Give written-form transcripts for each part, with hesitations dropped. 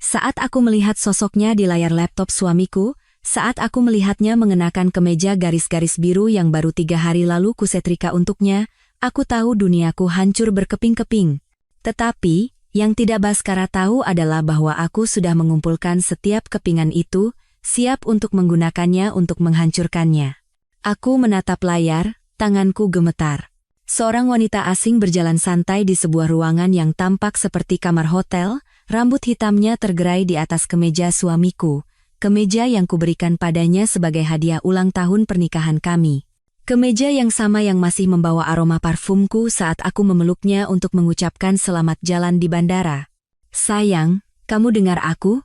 Saat aku melihat sosoknya di layar laptop suamiku, saat aku melihatnya mengenakan kemeja garis-garis biru yang baru 3 hari lalu kusetrika untuknya, aku tahu duniaku hancur berkeping-keping. Tetapi, yang tidak Baskara tahu adalah bahwa aku sudah mengumpulkan setiap kepingan itu, siap untuk menggunakannya untuk menghancurkannya. Aku menatap layar, tanganku gemetar. Seorang wanita asing berjalan santai di sebuah ruangan yang tampak seperti kamar hotel, rambut hitamnya tergerai di atas kemeja suamiku, kemeja yang kuberikan padanya sebagai hadiah ulang tahun pernikahan kami. Kemeja yang sama yang masih membawa aroma parfumku saat aku memeluknya untuk mengucapkan selamat jalan di bandara. "Sayang, kamu dengar aku?"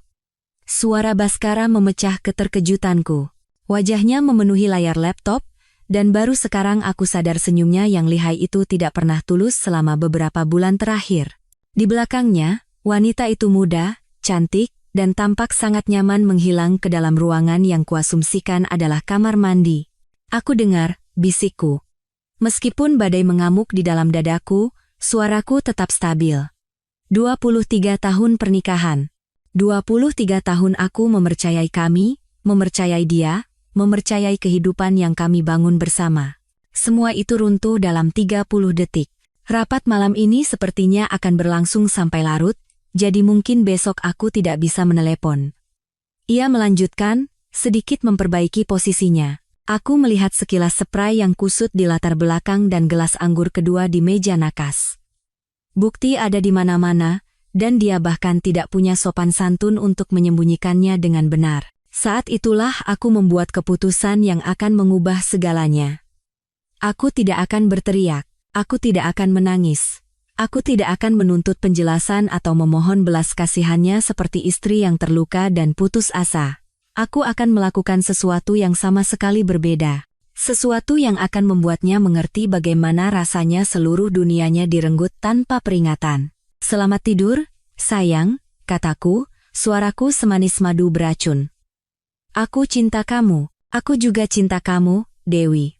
Suara Baskara memecah keterkejutanku. Wajahnya memenuhi layar laptop, dan baru sekarang aku sadar senyumnya yang lihai itu tidak pernah tulus selama beberapa bulan terakhir. Di belakangnya, wanita itu muda, cantik, dan tampak sangat nyaman menghilang ke dalam ruangan yang kuasumsikan adalah kamar mandi. Aku dengar, bisikku. Meskipun badai mengamuk di dalam dadaku, suaraku tetap stabil. 23 tahun pernikahan. 23 tahun aku mempercayai kami, mempercayai dia, mempercayai kehidupan yang kami bangun bersama. Semua itu runtuh dalam 30 detik. Rapat malam ini sepertinya akan berlangsung sampai larut, jadi mungkin besok aku tidak bisa menelepon. Ia melanjutkan, sedikit memperbaiki posisinya. Aku melihat sekilas spray yang kusut di latar belakang dan gelas anggur kedua di meja nakas. Bukti ada di mana-mana, dan dia bahkan tidak punya sopan santun untuk menyembunyikannya dengan benar. Saat itulah aku membuat keputusan yang akan mengubah segalanya. Aku tidak akan berteriak, aku tidak akan menangis. Aku tidak akan menuntut penjelasan atau memohon belas kasihannya seperti istri yang terluka dan putus asa. Aku akan melakukan sesuatu yang sama sekali berbeda. Sesuatu yang akan membuatnya mengerti bagaimana rasanya seluruh dunianya direnggut tanpa peringatan. "Selamat tidur, sayang," kataku, suaraku semanis madu beracun. "Aku cinta kamu, aku juga cinta kamu, Dewi.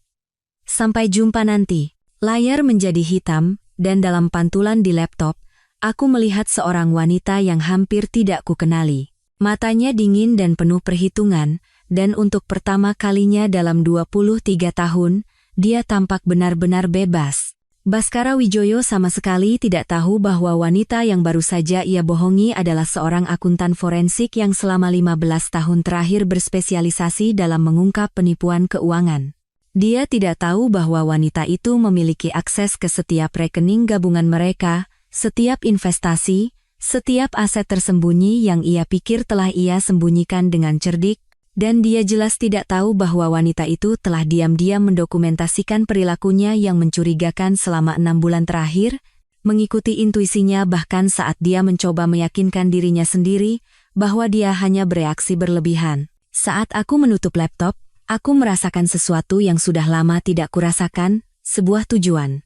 Sampai jumpa nanti." Layar menjadi hitam, dan dalam pantulan di laptop, aku melihat seorang wanita yang hampir tidak kukenali. Matanya dingin dan penuh perhitungan, dan untuk pertama kalinya dalam 23 tahun, dia tampak benar-benar bebas. Baskara Wijoyo sama sekali tidak tahu bahwa wanita yang baru saja ia bohongi adalah seorang akuntan forensik yang selama 15 tahun terakhir berspesialisasi dalam mengungkap penipuan keuangan. Dia tidak tahu bahwa wanita itu memiliki akses ke setiap rekening gabungan mereka, setiap investasi, setiap aset tersembunyi yang ia pikir telah ia sembunyikan dengan cerdik, dan dia jelas tidak tahu bahwa wanita itu telah diam-diam mendokumentasikan perilakunya yang mencurigakan selama 6 bulan terakhir, mengikuti intuisinya bahkan saat dia mencoba meyakinkan dirinya sendiri bahwa dia hanya bereaksi berlebihan. Saat aku menutup laptop, aku merasakan sesuatu yang sudah lama tidak kurasakan, sebuah tujuan.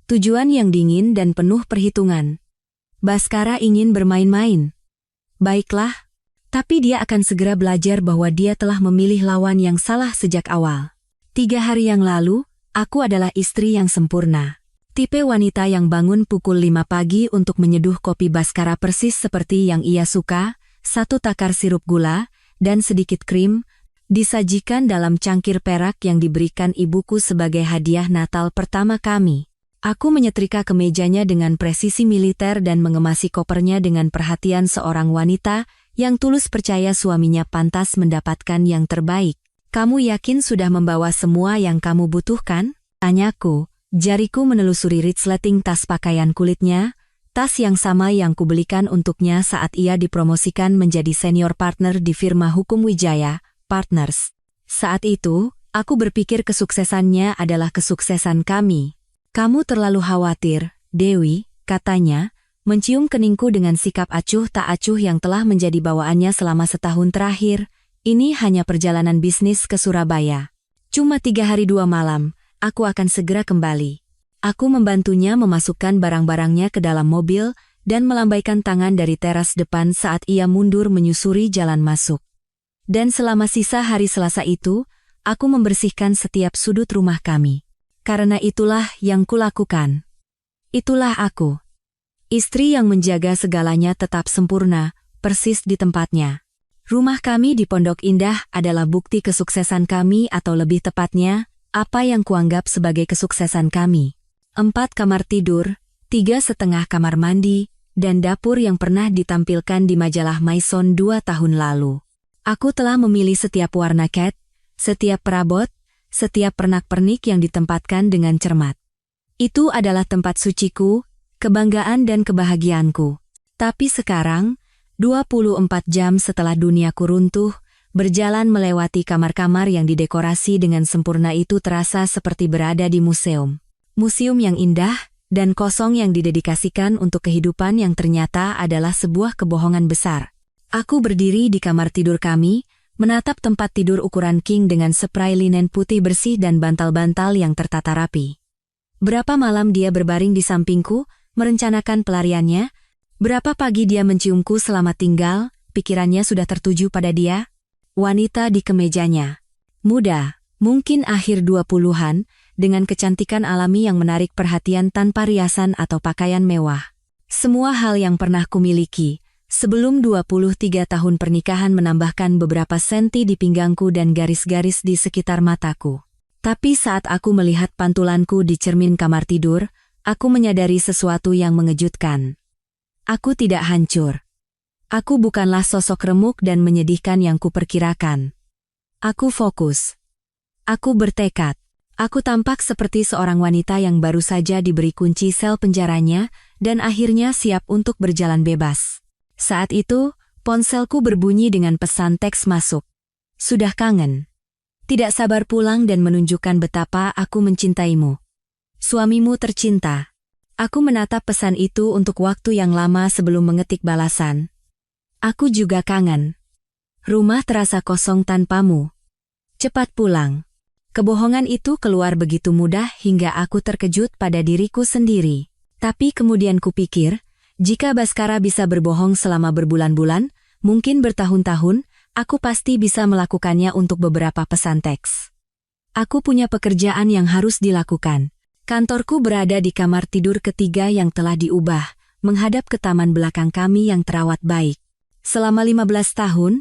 Tujuan yang dingin dan penuh perhitungan. Baskara ingin bermain-main. Baiklah. Tapi dia akan segera belajar bahwa dia telah memilih lawan yang salah sejak awal. 3 hari yang lalu, aku adalah istri yang sempurna. Tipe wanita yang bangun pukul 5 pagi untuk menyeduh kopi Baskara persis seperti yang ia suka, 1 takar sirup gula, dan sedikit krim, disajikan dalam cangkir perak yang diberikan ibuku sebagai hadiah Natal pertama kami. Aku menyetrika kemejanya dengan presisi militer dan mengemasi kopernya dengan perhatian seorang wanita yang tulus percaya suaminya pantas mendapatkan yang terbaik. "Kamu yakin sudah membawa semua yang kamu butuhkan?" tanyaku. Jariku menelusuri resleting tas pakaian kulitnya, tas yang sama yang kubelikan untuknya saat ia dipromosikan menjadi senior partner di firma hukum Wijaya Partners. Saat itu, aku berpikir kesuksesannya adalah kesuksesan kami. "Kamu terlalu khawatir, Dewi," katanya, mencium keningku dengan sikap acuh tak acuh yang telah menjadi bawaannya selama setahun terakhir. "Ini hanya perjalanan bisnis ke Surabaya. Cuma 3 hari 2 malam, aku akan segera kembali." Aku membantunya memasukkan barang-barangnya ke dalam mobil dan melambaikan tangan dari teras depan saat ia mundur menyusuri jalan masuk. Dan selama sisa hari Selasa itu, aku membersihkan setiap sudut rumah kami. Karena itulah yang kulakukan. Itulah aku. Istri yang menjaga segalanya tetap sempurna, persis di tempatnya. Rumah kami di Pondok Indah adalah bukti kesuksesan kami, atau lebih tepatnya, apa yang kuanggap sebagai kesuksesan kami. 4 kamar tidur, 3,5 kamar mandi, dan dapur yang pernah ditampilkan di majalah Maison 2 tahun lalu. Aku telah memilih setiap warna cat, setiap perabot, setiap pernak-pernik yang ditempatkan dengan cermat. Itu adalah tempat suciku, kebanggaan dan kebahagiaanku. Tapi sekarang, 24 jam setelah duniaku runtuh, berjalan melewati kamar-kamar yang didekorasi dengan sempurna itu terasa seperti berada di museum. Museum yang indah dan kosong yang didedikasikan untuk kehidupan yang ternyata adalah sebuah kebohongan besar. Aku berdiri di kamar tidur kami, menatap tempat tidur ukuran king dengan spray linen putih bersih dan bantal-bantal yang tertata rapi. Berapa malam dia berbaring di sampingku, merencanakan pelariannya. Berapa pagi dia menciumku selamat tinggal, pikirannya sudah tertuju pada dia. Wanita di kemejanya. Muda, mungkin akhir 20-an, dengan kecantikan alami yang menarik perhatian tanpa riasan atau pakaian mewah. Semua hal yang pernah kumiliki. Sebelum 23 tahun pernikahan menambahkan beberapa senti di pinggangku dan garis-garis di sekitar mataku. Tapi saat aku melihat pantulanku di cermin kamar tidur, aku menyadari sesuatu yang mengejutkan. Aku tidak hancur. Aku bukanlah sosok remuk dan menyedihkan yang kuperkirakan. Aku fokus. Aku bertekad. Aku tampak seperti seorang wanita yang baru saja diberi kunci sel penjaranya dan akhirnya siap untuk berjalan bebas. Saat itu, ponselku berbunyi dengan pesan teks masuk. Sudah kangen. Tidak sabar pulang dan menunjukkan betapa aku mencintaimu. Suamimu tercinta. Aku menatap pesan itu untuk waktu yang lama sebelum mengetik balasan. Aku juga kangen. Rumah terasa kosong tanpamu. Cepat pulang. Kebohongan itu keluar begitu mudah hingga aku terkejut pada diriku sendiri. Tapi kemudian kupikir, jika Baskara bisa berbohong selama berbulan-bulan, mungkin bertahun-tahun, aku pasti bisa melakukannya untuk beberapa pesan teks. Aku punya pekerjaan yang harus dilakukan. Kantorku berada di kamar tidur ketiga yang telah diubah, menghadap ke taman belakang kami yang terawat baik. Selama 15 tahun,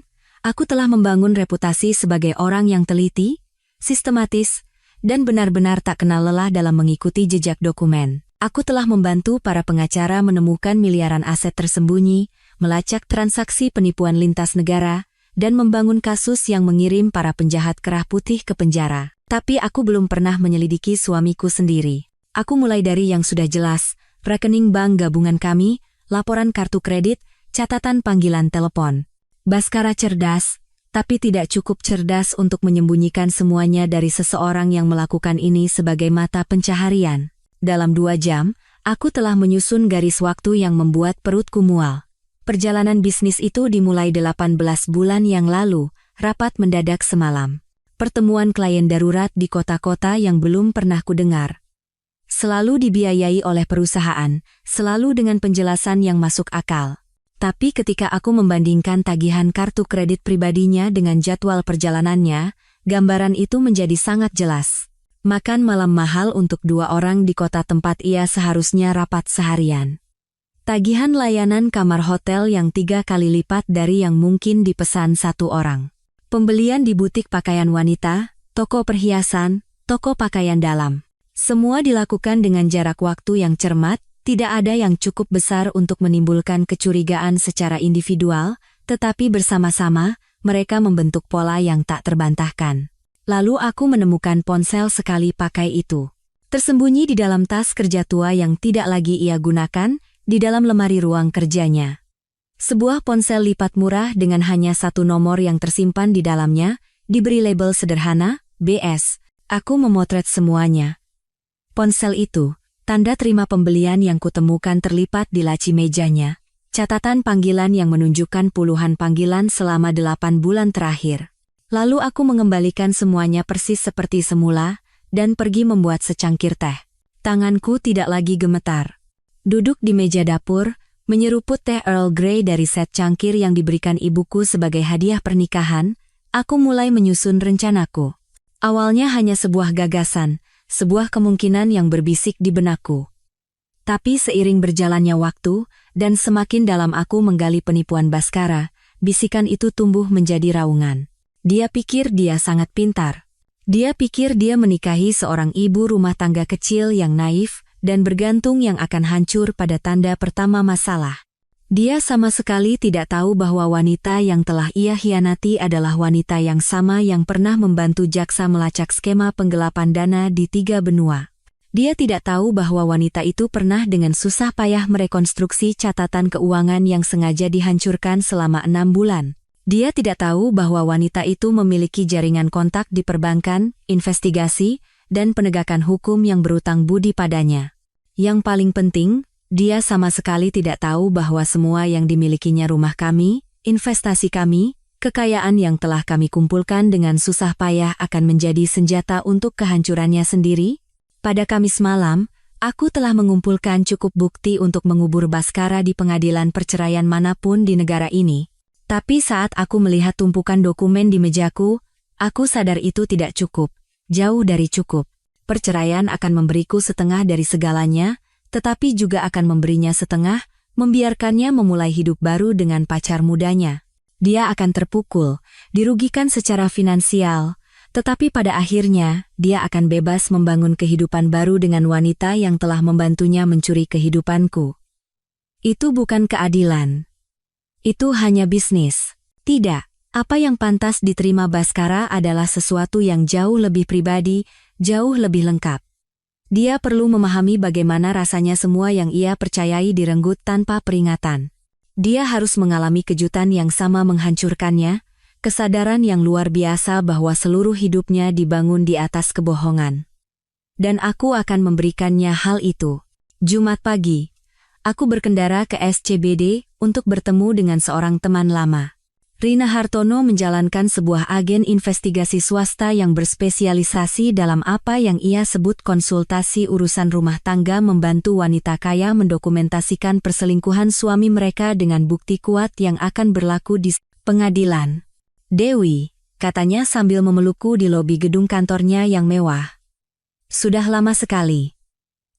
aku telah membangun reputasi sebagai orang yang teliti, sistematis, dan benar-benar tak kenal lelah dalam mengikuti jejak dokumen. Aku telah membantu para pengacara menemukan miliaran aset tersembunyi, melacak transaksi penipuan lintas negara, dan membangun kasus yang mengirim para penjahat kerah putih ke penjara. Tapi aku belum pernah menyelidiki suamiku sendiri. Aku mulai dari yang sudah jelas, rekening bank gabungan kami, laporan kartu kredit, catatan panggilan telepon. Baskara cerdas, tapi tidak cukup cerdas untuk menyembunyikan semuanya dari seseorang yang melakukan ini sebagai mata pencaharian. Dalam 2 jam, aku telah menyusun garis waktu yang membuat perutku mual. Perjalanan bisnis itu dimulai 18 bulan yang lalu, rapat mendadak semalam. Pertemuan klien darurat di kota-kota yang belum pernah kudengar. Selalu dibiayai oleh perusahaan, selalu dengan penjelasan yang masuk akal. Tapi ketika aku membandingkan tagihan kartu kredit pribadinya dengan jadwal perjalanannya, gambaran itu menjadi sangat jelas. Makan malam mahal untuk 2 orang di kota tempat ia seharusnya rapat seharian. Tagihan layanan kamar hotel yang 3 kali lipat dari yang mungkin dipesan 1 orang. Pembelian di butik pakaian wanita, toko perhiasan, toko pakaian dalam. Semua dilakukan dengan jarak waktu yang cermat, tidak ada yang cukup besar untuk menimbulkan kecurigaan secara individual, tetapi bersama-sama, mereka membentuk pola yang tak terbantahkan. Lalu aku menemukan ponsel sekali pakai itu. Tersembunyi di dalam tas kerja tua yang tidak lagi ia gunakan, di dalam lemari ruang kerjanya. Sebuah ponsel lipat murah dengan hanya 1 nomor yang tersimpan di dalamnya, diberi label sederhana, BS. Aku memotret semuanya. Ponsel itu, tanda terima pembelian yang kutemukan terlipat di laci mejanya. Catatan panggilan yang menunjukkan puluhan panggilan selama 8 bulan terakhir. Lalu aku mengembalikan semuanya persis seperti semula, dan pergi membuat secangkir teh. Tanganku tidak lagi gemetar. Duduk di meja dapur, menyeruput teh Earl Grey dari set cangkir yang diberikan ibuku sebagai hadiah pernikahan, aku mulai menyusun rencanaku. Awalnya hanya sebuah gagasan, sebuah kemungkinan yang berbisik di benakku. Tapi seiring berjalannya waktu, Dan semakin dalam aku menggali penipuan Baskara, bisikan itu tumbuh menjadi raungan. Dia pikir dia sangat pintar. Dia pikir dia menikahi seorang ibu rumah tangga kecil yang naif dan bergantung yang akan hancur pada tanda pertama masalah. Dia sama sekali tidak tahu bahwa wanita yang telah ia hianati adalah wanita yang sama yang pernah membantu jaksa melacak skema penggelapan dana di 3 benua. Dia tidak tahu bahwa wanita itu pernah dengan susah payah merekonstruksi catatan keuangan yang sengaja dihancurkan selama 6 bulan. Dia tidak tahu bahwa wanita itu memiliki jaringan kontak di perbankan, investigasi, dan penegakan hukum yang berutang budi padanya. Yang paling penting, dia sama sekali tidak tahu bahwa semua yang dimilikinya rumah kami, investasi kami, kekayaan yang telah kami kumpulkan dengan susah payah akan menjadi senjata untuk kehancurannya sendiri. Pada Kamis malam, aku telah mengumpulkan cukup bukti untuk mengubur Baskara di pengadilan perceraian manapun di negara ini. Tapi saat aku melihat tumpukan dokumen di mejaku, aku sadar itu tidak cukup, jauh dari cukup. Perceraian akan memberiku setengah dari segalanya, tetapi juga akan memberinya setengah, membiarkannya memulai hidup baru dengan pacar mudanya. Dia akan terpukul, dirugikan secara finansial, tetapi pada akhirnya, dia akan bebas membangun kehidupan baru dengan wanita yang telah membantunya mencuri kehidupanku. Itu bukan keadilan. Itu hanya bisnis. Tidak, apa yang pantas diterima Baskara adalah sesuatu yang jauh lebih pribadi, jauh lebih lengkap. Dia perlu memahami bagaimana rasanya semua yang ia percayai direnggut tanpa peringatan. Dia harus mengalami kejutan yang sama menghancurkannya, kesadaran yang luar biasa bahwa seluruh hidupnya dibangun di atas kebohongan. Dan aku akan memberikannya hal itu. Jumat pagi, aku berkendara ke SCBD untuk bertemu dengan seorang teman lama. Rina Hartono menjalankan sebuah agen investigasi swasta yang berspesialisasi dalam apa yang ia sebut konsultasi urusan rumah tangga, membantu wanita kaya mendokumentasikan perselingkuhan suami mereka dengan bukti kuat yang akan berlaku di pengadilan. Dewi, katanya sambil memelukku di lobi gedung kantornya yang mewah. Sudah lama sekali.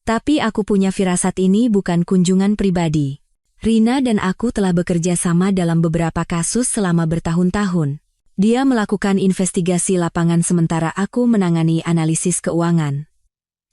Tapi aku punya firasat ini bukan kunjungan pribadi. Rina dan aku telah bekerja sama dalam beberapa kasus selama bertahun-tahun. Dia melakukan investigasi lapangan sementara aku menangani analisis keuangan.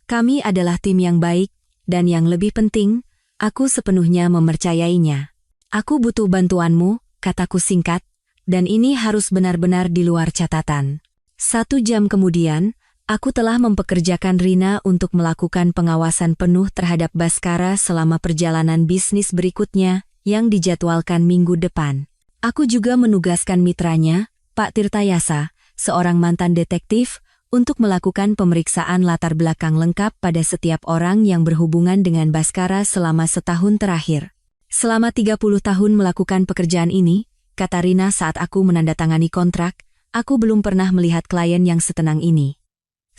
Kami adalah tim yang baik, dan yang lebih penting, aku sepenuhnya mempercayainya. Aku butuh bantuanmu, kataku singkat. Dan ini harus benar-benar di luar catatan. 1 jam kemudian, aku telah mempekerjakan Rina untuk melakukan pengawasan penuh terhadap Baskara selama perjalanan bisnis berikutnya yang dijadwalkan minggu depan. Aku juga menugaskan mitranya, Pak Tirtayasa, seorang mantan detektif, untuk melakukan pemeriksaan latar belakang lengkap pada setiap orang yang berhubungan dengan Baskara selama setahun terakhir. Selama 30 tahun melakukan pekerjaan ini, kata Rina saat aku menandatangani kontrak, aku belum pernah melihat klien yang setenang ini.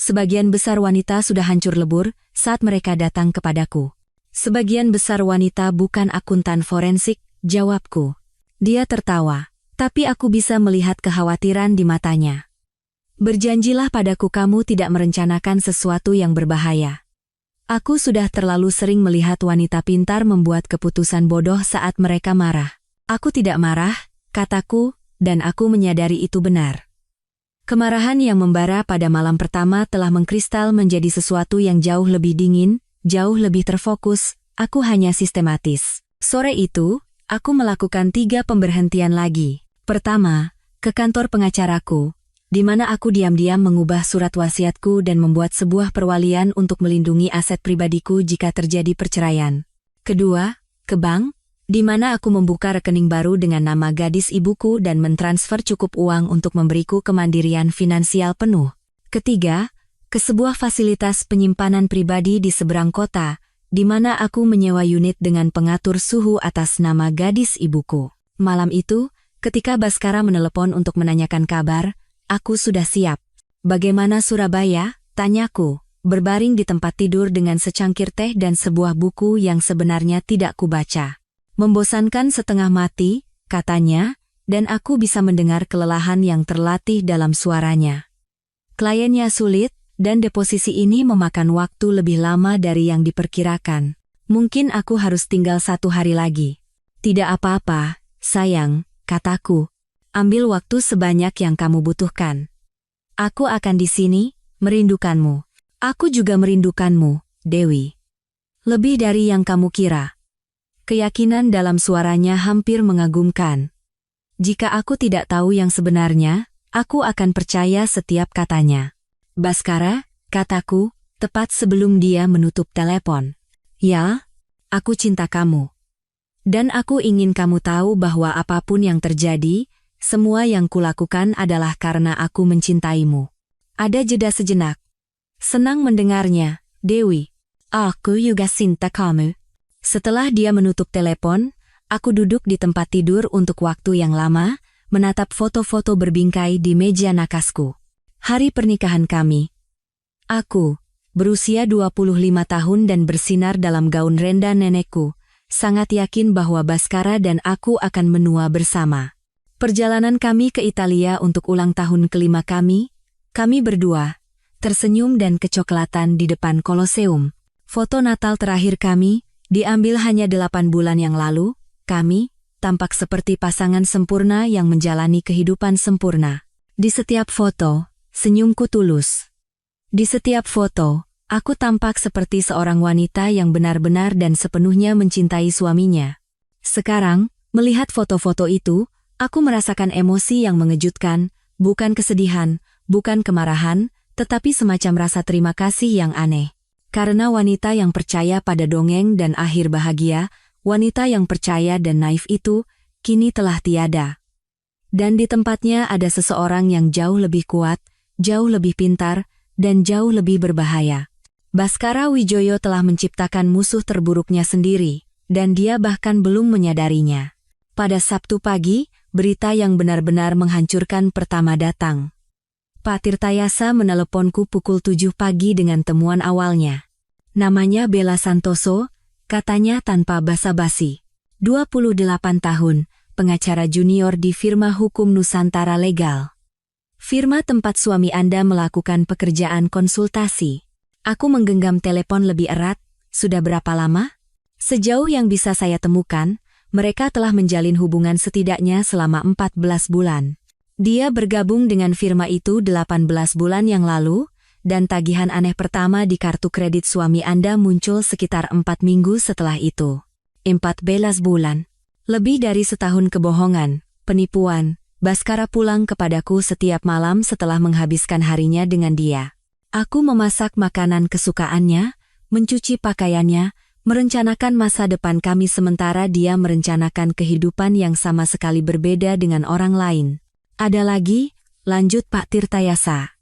Sebagian besar wanita sudah hancur lebur saat mereka datang kepadaku. Sebagian besar wanita bukan akuntan forensik, jawabku. Dia tertawa, tapi aku bisa melihat kekhawatiran di matanya. Berjanjilah padaku kamu tidak merencanakan sesuatu yang berbahaya. Aku sudah terlalu sering melihat wanita pintar membuat keputusan bodoh saat mereka marah. Aku tidak marah, kataku, dan aku menyadari itu benar. Kemarahan yang membara pada malam pertama telah mengkristal menjadi sesuatu yang jauh lebih dingin, jauh lebih terfokus, aku hanya sistematis. Sore itu, aku melakukan 3 pemberhentian lagi. Pertama, ke kantor pengacaraku, di mana aku diam-diam mengubah surat wasiatku dan membuat sebuah perwalian untuk melindungi aset pribadiku jika terjadi perceraian. Kedua, ke bank, di mana aku membuka rekening baru dengan nama gadis ibuku dan mentransfer cukup uang untuk memberiku kemandirian finansial penuh. Ketiga, ke sebuah fasilitas penyimpanan pribadi di seberang kota, di mana aku menyewa unit dengan pengatur suhu atas nama gadis ibuku. Malam itu, ketika Baskara menelepon untuk menanyakan kabar, aku sudah siap. Bagaimana Surabaya? Tanyaku, berbaring di tempat tidur dengan secangkir teh dan sebuah buku yang sebenarnya tidak kubaca. Membosankan setengah mati, katanya, dan aku bisa mendengar kelelahan yang terlatih dalam suaranya. Kliennya sulit, dan deposisi ini memakan waktu lebih lama dari yang diperkirakan. Mungkin aku harus tinggal 1 hari lagi. Tidak apa-apa, sayang, kataku. Ambil waktu sebanyak yang kamu butuhkan. Aku akan di sini, merindukanmu. Aku juga merindukanmu, Dewi. Lebih dari yang kamu kira. Keyakinan dalam suaranya hampir mengagumkan. Jika aku tidak tahu yang sebenarnya, aku akan percaya setiap katanya. Baskara, kataku, tepat sebelum dia menutup telepon. Ya, aku cinta kamu. Dan aku ingin kamu tahu bahwa apapun yang terjadi, semua yang kulakukan adalah karena aku mencintaimu. Ada jeda sejenak. Senang mendengarnya, Dewi. Aku juga cinta kamu. Setelah dia menutup telepon, aku duduk di tempat tidur untuk waktu yang lama, menatap foto-foto berbingkai di meja nakasku. Hari pernikahan kami. Aku, berusia 25 tahun dan bersinar dalam gaun renda nenekku, sangat yakin bahwa Baskara dan aku akan menua bersama. Perjalanan kami ke Italia untuk ulang tahun kelima kami berdua, tersenyum dan kecoklatan di depan Koloseum. Foto Natal terakhir kami, diambil hanya 8 bulan yang lalu, kami tampak seperti pasangan sempurna yang menjalani kehidupan sempurna. Di setiap foto, senyumku tulus. Di setiap foto, aku tampak seperti seorang wanita yang benar-benar dan sepenuhnya mencintai suaminya. Sekarang, melihat foto-foto itu, aku merasakan emosi yang mengejutkan, bukan kesedihan, bukan kemarahan, tetapi semacam rasa terima kasih yang aneh. Karena wanita yang percaya pada dongeng dan akhir bahagia, wanita yang percaya dan naif itu, kini telah tiada. Dan di tempatnya ada seseorang yang jauh lebih kuat, jauh lebih pintar, dan jauh lebih berbahaya. Baskara Wijoyo telah menciptakan musuh terburuknya sendiri, dan dia bahkan belum menyadarinya. Pada Sabtu pagi, berita yang benar-benar menghancurkan pertama datang. Pak Tirtayasa meneleponku pukul 7 pagi dengan temuan awalnya. Namanya Bella Santoso, katanya tanpa basa-basi. 28 tahun, pengacara junior di firma hukum Nusantara Legal. Firma tempat suami Anda melakukan pekerjaan konsultasi. Aku menggenggam telepon lebih erat. Sudah berapa lama? Sejauh yang bisa saya temukan, mereka telah menjalin hubungan setidaknya selama 14 bulan. Dia bergabung dengan firma itu 18 bulan yang lalu, dan tagihan aneh pertama di kartu kredit suami Anda muncul sekitar 4 minggu setelah itu. 14 bulan. Lebih dari setahun kebohongan, penipuan. Baskara pulang kepadaku setiap malam setelah menghabiskan harinya dengan dia. Aku memasak makanan kesukaannya, mencuci pakaiannya, merencanakan masa depan kami sementara dia merencanakan kehidupan yang sama sekali berbeda dengan orang lain. Ada lagi, lanjut Pak Tirtayasa.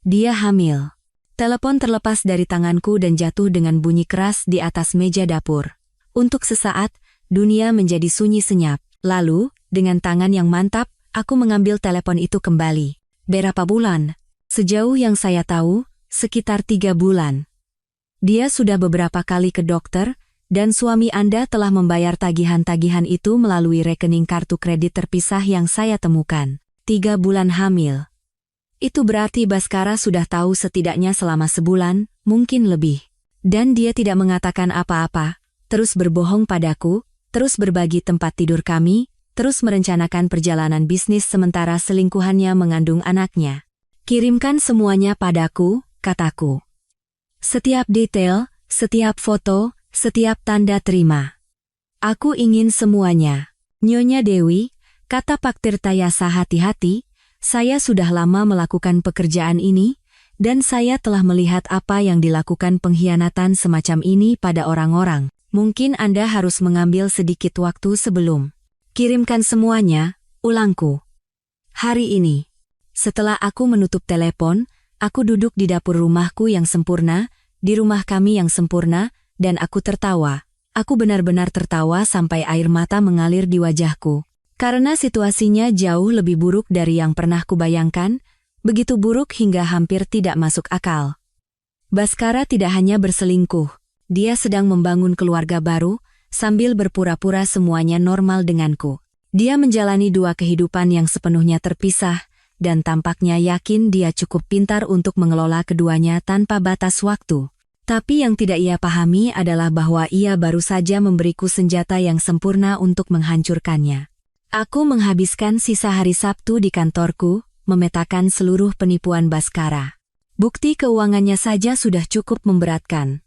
Dia hamil. Telepon terlepas dari tanganku dan jatuh dengan bunyi keras di atas meja dapur. Untuk sesaat, dunia menjadi sunyi senyap. Lalu, dengan tangan yang mantap, aku mengambil telepon itu kembali. Berapa bulan? Sejauh yang saya tahu, sekitar 3 bulan. Dia sudah beberapa kali ke dokter, dan suami Anda telah membayar tagihan-tagihan itu melalui rekening kartu kredit terpisah yang saya temukan. 3 bulan hamil. Itu berarti Baskara sudah tahu setidaknya selama sebulan, mungkin lebih. Dan dia tidak mengatakan apa-apa, terus berbohong padaku, terus berbagi tempat tidur kami, terus merencanakan perjalanan bisnis sementara selingkuhannya mengandung anaknya. Kirimkan semuanya padaku, kataku. Setiap detail, setiap foto, setiap tanda terima. Aku ingin semuanya. Nyonya Dewi, kata Pak Tirtayasa hati-hati, saya sudah lama melakukan pekerjaan ini, dan saya telah melihat apa yang dilakukan pengkhianatan semacam ini pada orang-orang. Mungkin Anda harus mengambil sedikit waktu sebelum. Kirimkan semuanya, ulangku. Hari ini. Setelah aku menutup telepon, aku duduk di dapur rumahku yang sempurna, di rumah kami yang sempurna, dan aku tertawa. Aku benar-benar tertawa sampai air mata mengalir di wajahku. Karena situasinya jauh lebih buruk dari yang pernah kubayangkan, begitu buruk hingga hampir tidak masuk akal. Baskara tidak hanya berselingkuh, dia sedang membangun keluarga baru, sambil berpura-pura semuanya normal denganku. Dia menjalani 2 kehidupan yang sepenuhnya terpisah, dan tampaknya yakin dia cukup pintar untuk mengelola keduanya tanpa batas waktu. Tapi yang tidak ia pahami adalah bahwa ia baru saja memberiku senjata yang sempurna untuk menghancurkannya. Aku menghabiskan sisa hari Sabtu di kantorku, memetakan seluruh penipuan Baskara. Bukti keuangannya saja sudah cukup memberatkan.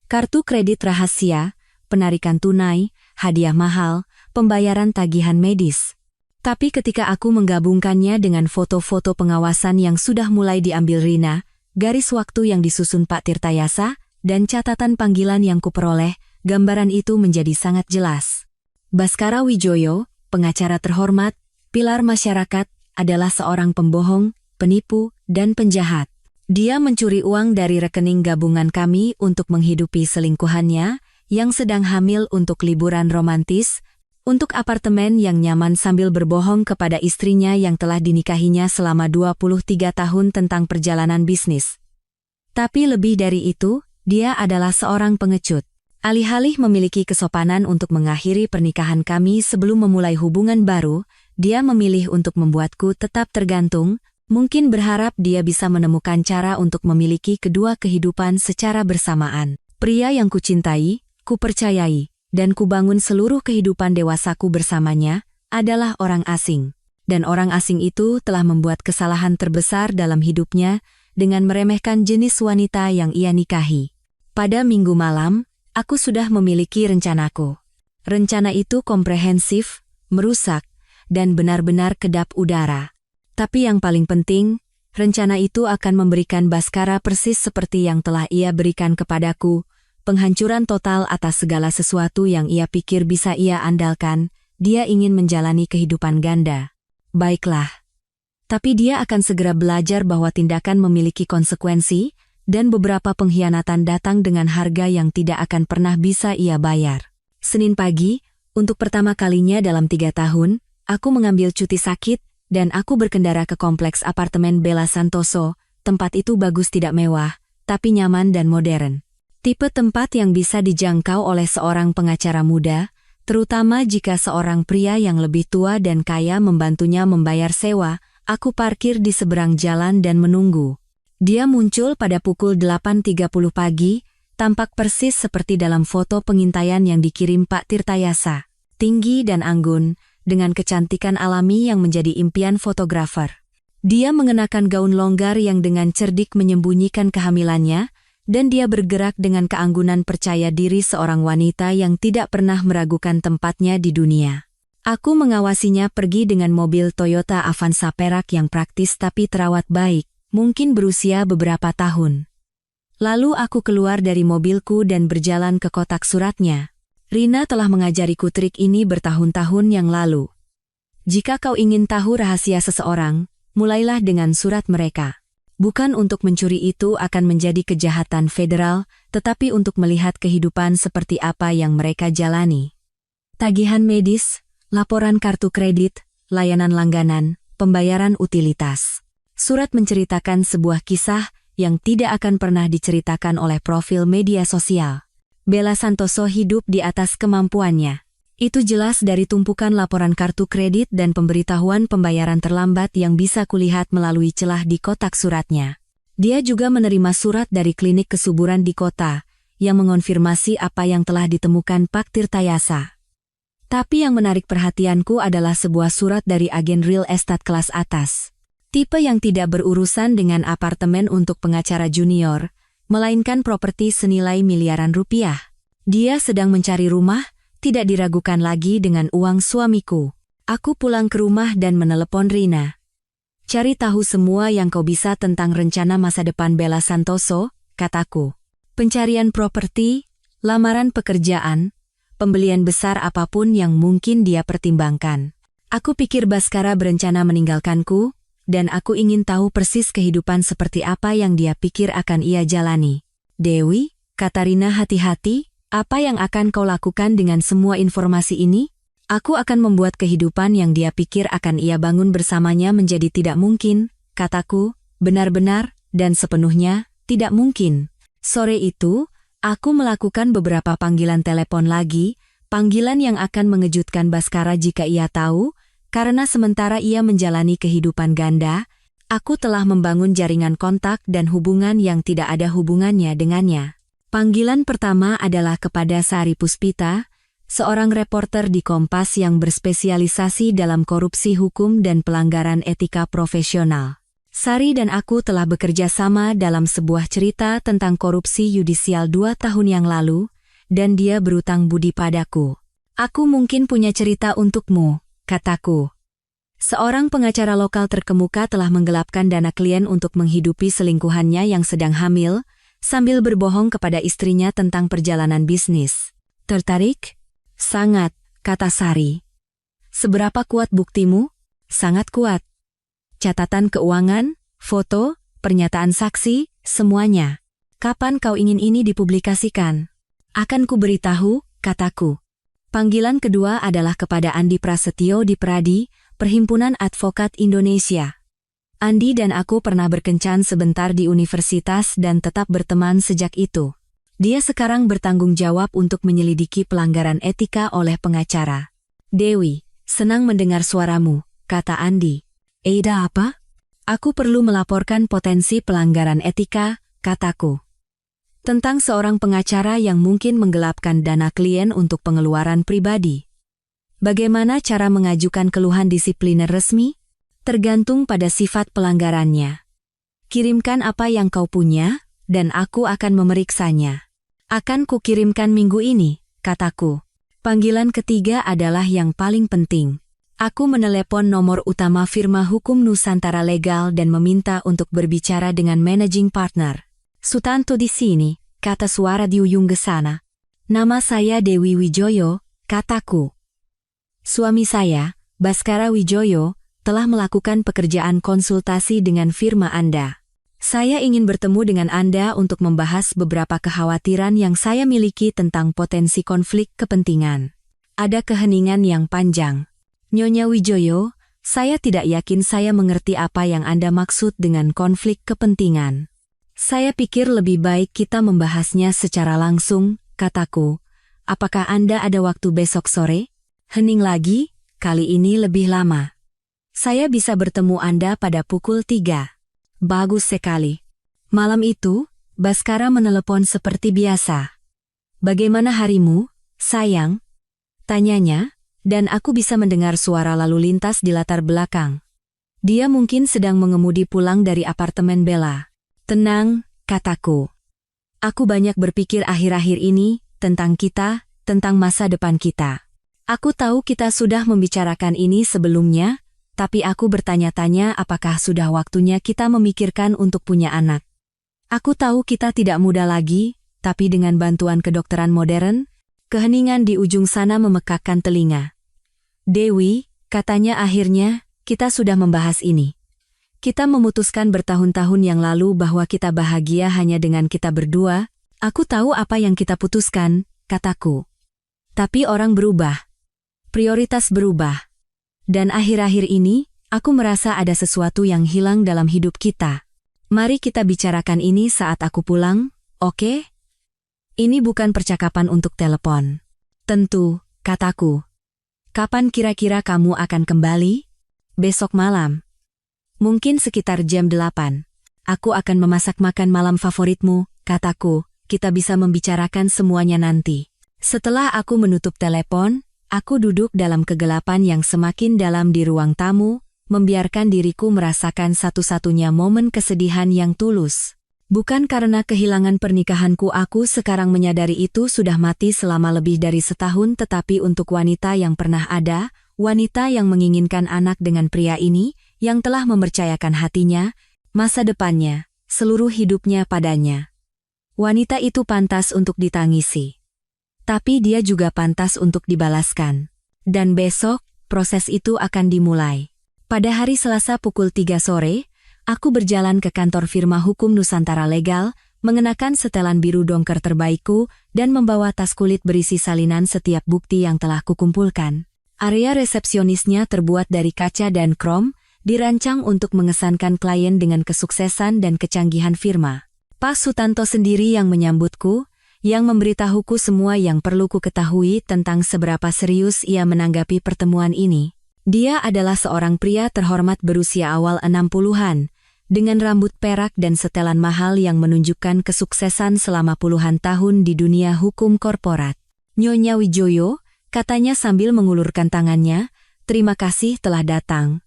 Kartu kredit rahasia, penarikan tunai, hadiah mahal, pembayaran tagihan medis. Tapi ketika aku menggabungkannya dengan foto-foto pengawasan yang sudah mulai diambil Rina, garis waktu yang disusun Pak Tirtayasa, dan catatan panggilan yang kuperoleh, gambaran itu menjadi sangat jelas. Baskara Wijoyo, pengacara terhormat, pilar masyarakat, adalah seorang pembohong, penipu, dan penjahat. Dia mencuri uang dari rekening gabungan kami untuk menghidupi selingkuhannya, yang sedang hamil untuk liburan romantis, untuk apartemen yang nyaman sambil berbohong kepada istrinya yang telah dinikahinya selama 23 tahun tentang perjalanan bisnis. Tapi lebih dari itu, dia adalah seorang pengecut. Alih-alih memiliki kesopanan untuk mengakhiri pernikahan kami sebelum memulai hubungan baru, dia memilih untuk membuatku tetap tergantung, mungkin berharap dia bisa menemukan cara untuk memiliki kedua kehidupan secara bersamaan. Pria yang kucintai, kupercayai, dan kubangun seluruh kehidupan dewasaku bersamanya, adalah orang asing. Dan orang asing itu telah membuat kesalahan terbesar dalam hidupnya dengan meremehkan jenis wanita yang ia nikahi. Pada Minggu malam, aku sudah memiliki rencanaku. Rencana itu komprehensif, merusak, dan benar-benar kedap udara. Tapi yang paling penting, rencana itu akan memberikan Baskara persis seperti yang telah ia berikan kepadaku, penghancuran total atas segala sesuatu yang ia pikir bisa ia andalkan. Dia ingin menjalani kehidupan ganda. Baiklah. Tapi dia akan segera belajar bahwa tindakan memiliki konsekuensi, dan beberapa pengkhianatan datang dengan harga yang tidak akan pernah bisa ia bayar. Senin pagi, untuk pertama kalinya dalam 3 tahun, aku mengambil cuti sakit, dan aku berkendara ke kompleks apartemen Bella Santoso. Tempat itu bagus, tidak mewah, tapi nyaman dan modern. Tipe tempat yang bisa dijangkau oleh seorang pengacara muda, terutama jika seorang pria yang lebih tua dan kaya membantunya membayar sewa. Aku parkir di seberang jalan dan menunggu. Dia muncul pada pukul 8.30 pagi, tampak persis seperti dalam foto pengintaian yang dikirim Pak Tirtayasa. Tinggi dan anggun, dengan kecantikan alami yang menjadi impian fotografer. Dia mengenakan gaun longgar yang dengan cerdik menyembunyikan kehamilannya, dan dia bergerak dengan keanggunan percaya diri seorang wanita yang tidak pernah meragukan tempatnya di dunia. Aku mengawasinya pergi dengan mobil Toyota Avanza perak yang praktis tapi terawat baik, mungkin berusia beberapa tahun. Lalu aku keluar dari mobilku dan berjalan ke kotak suratnya. Rina telah mengajariku trik ini bertahun-tahun yang lalu. Jika kau ingin tahu rahasia seseorang, mulailah dengan surat mereka. Bukan untuk mencuri, itu akan menjadi kejahatan federal, tetapi untuk melihat kehidupan seperti apa yang mereka jalani. Tagihan medis, laporan kartu kredit, layanan langganan, pembayaran utilitas. Surat menceritakan sebuah kisah yang tidak akan pernah diceritakan oleh profil media sosial. Bella Santoso hidup di atas kemampuannya. Itu jelas dari tumpukan laporan kartu kredit dan pemberitahuan pembayaran terlambat yang bisa kulihat melalui celah di kotak suratnya. Dia juga menerima surat dari klinik kesuburan di kota, yang mengonfirmasi apa yang telah ditemukan Pak Tirtayasa. Tapi yang menarik perhatianku adalah sebuah surat dari agen real estate kelas atas. Tipe yang tidak berurusan dengan apartemen untuk pengacara junior, melainkan properti senilai miliaran rupiah. Dia sedang mencari rumah, tidak diragukan lagi dengan uang suamiku. Aku pulang ke rumah dan menelepon Rina. Cari tahu semua yang kau bisa tentang rencana masa depan Bella Santoso, kataku. Pencarian properti, lamaran pekerjaan, pembelian besar apapun yang mungkin dia pertimbangkan. Aku pikir Baskara berencana meninggalkanku, dan aku ingin tahu persis kehidupan seperti apa yang dia pikir akan ia jalani. Dewi, kata Rina hati-hati, apa yang akan kau lakukan dengan semua informasi ini? Aku akan membuat kehidupan yang dia pikir akan ia bangun bersamanya menjadi tidak mungkin, kataku, benar-benar, dan sepenuhnya, tidak mungkin. Sore itu, aku melakukan beberapa panggilan telepon lagi, panggilan yang akan mengejutkan Baskara jika ia tahu, karena sementara ia menjalani kehidupan ganda, aku telah membangun jaringan kontak dan hubungan yang tidak ada hubungannya dengannya. Panggilan pertama adalah kepada Sari Puspita, seorang reporter di Kompas yang berspesialisasi dalam korupsi hukum dan pelanggaran etika profesional. Sari dan aku telah bekerja sama dalam sebuah cerita tentang korupsi yudisial 2 tahun yang lalu, dan dia berutang budi padaku. Aku mungkin punya cerita untukmu, kataku. Seorang pengacara lokal terkemuka telah menggelapkan dana klien untuk menghidupi selingkuhannya yang sedang hamil, sambil berbohong kepada istrinya tentang perjalanan bisnis. Tertarik? Sangat, kata Sari. Seberapa kuat buktimu? Sangat kuat. Catatan keuangan, foto, pernyataan saksi, semuanya. Kapan kau ingin ini dipublikasikan? Akan ku beritahu, kataku. Panggilan kedua adalah kepada Andi Prasetyo di Pradi, Perhimpunan Advokat Indonesia. Andi dan aku pernah berkencan sebentar di universitas dan tetap berteman sejak itu. Dia sekarang bertanggung jawab untuk menyelidiki pelanggaran etika oleh pengacara. Dewi, senang mendengar suaramu, kata Andi. Ada apa? Aku perlu melaporkan potensi pelanggaran etika, kataku. Tentang seorang pengacara yang mungkin menggelapkan dana klien untuk pengeluaran pribadi. Bagaimana cara mengajukan keluhan disipliner resmi? Tergantung pada sifat pelanggarannya. Kirimkan apa yang kau punya, dan aku akan memeriksanya. Akan kukirimkan minggu ini, kataku. Panggilan ketiga adalah yang paling penting. Aku menelepon nomor utama firma hukum Nusantara Legal dan meminta untuk berbicara dengan managing partner. Sutanto di sini, kata suara di ujung sana. Nama saya Dewi Wijoyo, kataku. Suami saya, Baskara Wijoyo, telah melakukan pekerjaan konsultasi dengan firma Anda. Saya ingin bertemu dengan Anda untuk membahas beberapa kekhawatiran yang saya miliki tentang potensi konflik kepentingan. Ada keheningan yang panjang. Nyonya Wijoyo, saya tidak yakin saya mengerti apa yang Anda maksud dengan konflik kepentingan. Saya pikir lebih baik kita membahasnya secara langsung, kataku. Apakah Anda ada waktu besok sore? Hening lagi, kali ini lebih lama. Saya bisa bertemu Anda pada pukul 3. Bagus sekali. Malam itu, Baskara menelepon seperti biasa. Bagaimana harimu, sayang? Tanyanya, dan aku bisa mendengar suara lalu lintas di latar belakang. Dia mungkin sedang mengemudi pulang dari apartemen Bella. Tenang, kataku. Aku banyak berpikir akhir-akhir ini, tentang kita, tentang masa depan kita. Aku tahu kita sudah membicarakan ini sebelumnya, tapi aku bertanya-tanya apakah sudah waktunya kita memikirkan untuk punya anak. Aku tahu kita tidak muda lagi, tapi dengan bantuan kedokteran modern, keheningan di ujung sana memekakkan telinga. Dewi, katanya akhirnya, kita sudah membahas ini. Kita memutuskan bertahun-tahun yang lalu bahwa kita bahagia hanya dengan kita berdua. Aku tahu apa yang kita putuskan, kataku. Tapi orang berubah. Prioritas berubah. Dan akhir-akhir ini, aku merasa ada sesuatu yang hilang dalam hidup kita. Mari kita bicarakan ini saat aku pulang, oke? Ini bukan percakapan untuk telepon. Tentu, kataku. Kapan kira-kira kamu akan kembali? Besok malam. Mungkin sekitar jam 8. Aku akan memasak makan malam favoritmu, kataku. Kita bisa membicarakan semuanya nanti. Setelah aku menutup telepon, aku duduk dalam kegelapan yang semakin dalam di ruang tamu, membiarkan diriku merasakan satu-satunya momen kesedihan yang tulus. Bukan karena kehilangan pernikahanku, aku sekarang menyadari itu sudah mati selama lebih dari setahun, tetapi untuk wanita yang pernah ada, wanita yang menginginkan anak dengan pria ini, yang telah mempercayakan hatinya, masa depannya, seluruh hidupnya padanya. Wanita itu pantas untuk ditangisi. Tapi dia juga pantas untuk dibalaskan. Dan besok, proses itu akan dimulai. Pada hari Selasa pukul 3 sore, aku berjalan ke kantor firma hukum Nusantara Legal, mengenakan setelan biru dongker terbaikku, dan membawa tas kulit berisi salinan setiap bukti yang telah kukumpulkan. Area resepsionisnya terbuat dari kaca dan krom, dirancang untuk mengesankan klien dengan kesuksesan dan kecanggihan firma. Pak Sutanto sendiri yang menyambutku, yang memberitahuku semua yang perlu ku ketahui tentang seberapa serius ia menanggapi pertemuan ini. Dia adalah seorang pria terhormat berusia awal 60-an, dengan rambut perak dan setelan mahal yang menunjukkan kesuksesan selama puluhan tahun di dunia hukum korporat. "Nyonya Wijoyo," katanya sambil mengulurkan tangannya, "terima kasih telah datang.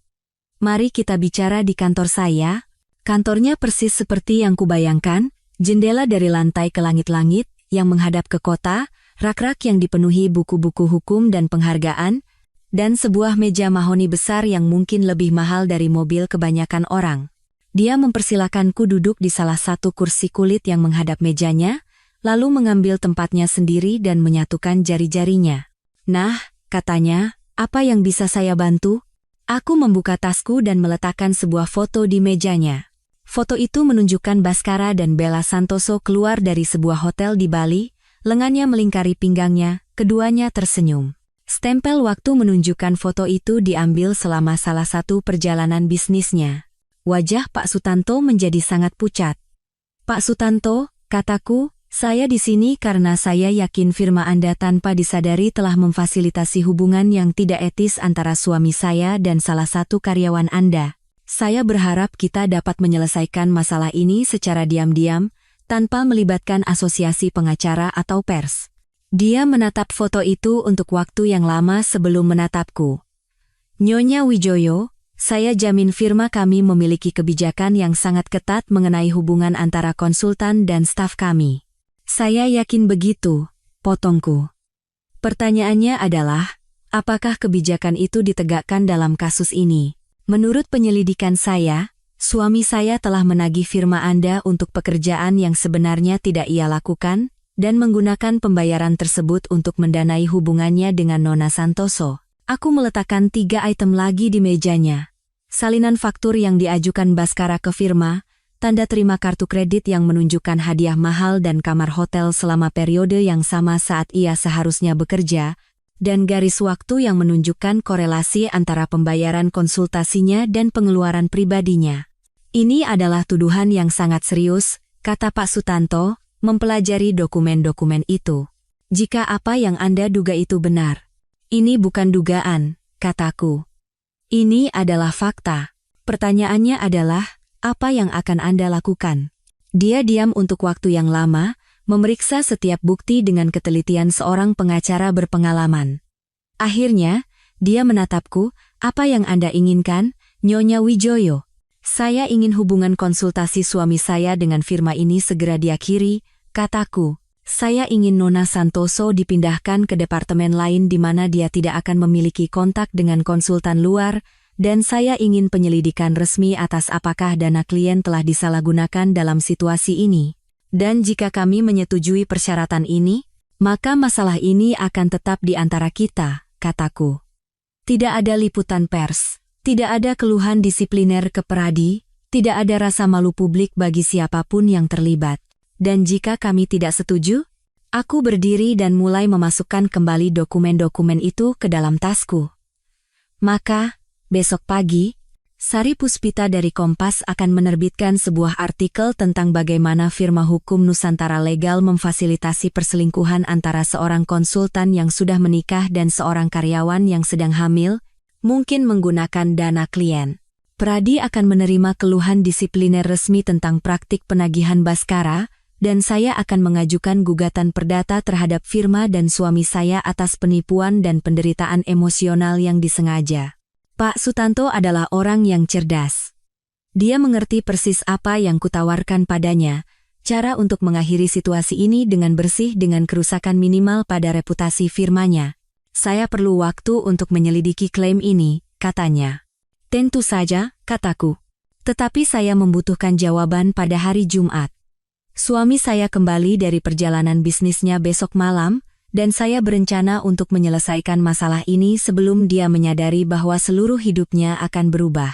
Mari kita bicara di kantor saya." Kantornya persis seperti yang kubayangkan, jendela dari lantai ke langit-langit yang menghadap ke kota, rak-rak yang dipenuhi buku-buku hukum dan penghargaan, dan sebuah meja mahoni besar yang mungkin lebih mahal dari mobil kebanyakan orang. Dia mempersilakanku duduk di salah satu kursi kulit yang menghadap mejanya, lalu mengambil tempatnya sendiri dan menyatukan jari-jarinya. "Nah," katanya, "apa yang bisa saya bantu?" Aku membuka tasku dan meletakkan sebuah foto di mejanya. Foto itu menunjukkan Bhaskara dan Bella Santoso keluar dari sebuah hotel di Bali, lengannya melingkari pinggangnya, keduanya tersenyum. Stempel waktu menunjukkan foto itu diambil selama salah satu perjalanan bisnisnya. Wajah Pak Sutanto menjadi sangat pucat. "Pak Sutanto," kataku, "saya di sini karena saya yakin firma Anda tanpa disadari telah memfasilitasi hubungan yang tidak etis antara suami saya dan salah satu karyawan Anda. Saya berharap kita dapat menyelesaikan masalah ini secara diam-diam, tanpa melibatkan asosiasi pengacara atau pers." Dia menatap foto itu untuk waktu yang lama sebelum menatapku. "Nyonya Wijoyo, saya jamin firma kami memiliki kebijakan yang sangat ketat mengenai hubungan antara konsultan dan staf kami." "Saya yakin begitu," potongku. Pertanyaannya adalah, apakah kebijakan itu ditegakkan dalam kasus ini? Menurut penyelidikan saya, suami saya telah menagih firma Anda untuk pekerjaan yang sebenarnya tidak ia lakukan, dan menggunakan pembayaran tersebut untuk mendanai hubungannya dengan Nona Santoso. Aku meletakkan 3 item lagi di mejanya. Salinan faktur yang diajukan Bhaskara ke firma, tanda terima kartu kredit yang menunjukkan hadiah mahal dan kamar hotel selama periode yang sama saat ia seharusnya bekerja, dan garis waktu yang menunjukkan korelasi antara pembayaran konsultasinya dan pengeluaran pribadinya. "Ini adalah tuduhan yang sangat serius," kata Pak Sutanto, mempelajari dokumen-dokumen itu. "Jika apa yang Anda duga itu benar." "Ini bukan dugaan," kataku. "Ini adalah fakta. Pertanyaannya adalah, apa yang akan Anda lakukan?" Dia diam untuk waktu yang lama, memeriksa setiap bukti dengan ketelitian seorang pengacara berpengalaman. Akhirnya, dia menatapku, "Apa yang Anda inginkan, Nyonya Wijoyo?" "Saya ingin hubungan konsultasi suami saya dengan firma ini segera diakhiri," kataku. "Saya ingin Nona Santoso dipindahkan ke departemen lain di mana dia tidak akan memiliki kontak dengan konsultan luar, dan saya ingin penyelidikan resmi atas apakah dana klien telah disalahgunakan dalam situasi ini. Dan jika kami menyetujui persyaratan ini, maka masalah ini akan tetap di antara kita," kataku. Tidak ada liputan pers, tidak ada keluhan disipliner ke Pradi, tidak ada rasa malu publik bagi siapapun yang terlibat. Dan jika kami tidak setuju, aku berdiri dan mulai memasukkan kembali dokumen-dokumen itu ke dalam tasku. Maka, besok pagi, Sari Puspita dari Kompas akan menerbitkan sebuah artikel tentang bagaimana firma hukum Nusantara Legal memfasilitasi perselingkuhan antara seorang konsultan yang sudah menikah dan seorang karyawan yang sedang hamil, mungkin menggunakan dana klien. Pradi akan menerima keluhan disipliner resmi tentang praktik penagihan Bhaskara, dan saya akan mengajukan gugatan perdata terhadap firma dan suami saya atas penipuan dan penderitaan emosional yang disengaja. Pak Sutanto adalah orang yang cerdas. Dia mengerti persis apa yang kutawarkan padanya, cara untuk mengakhiri situasi ini dengan bersih dengan kerusakan minimal pada reputasi firmanya. "Saya perlu waktu untuk menyelidiki klaim ini," katanya. "Tentu saja," kataku. "Tetapi saya membutuhkan jawaban pada hari Jumat. Suami saya kembali dari perjalanan bisnisnya besok malam, dan saya berencana untuk menyelesaikan masalah ini sebelum dia menyadari bahwa seluruh hidupnya akan berubah."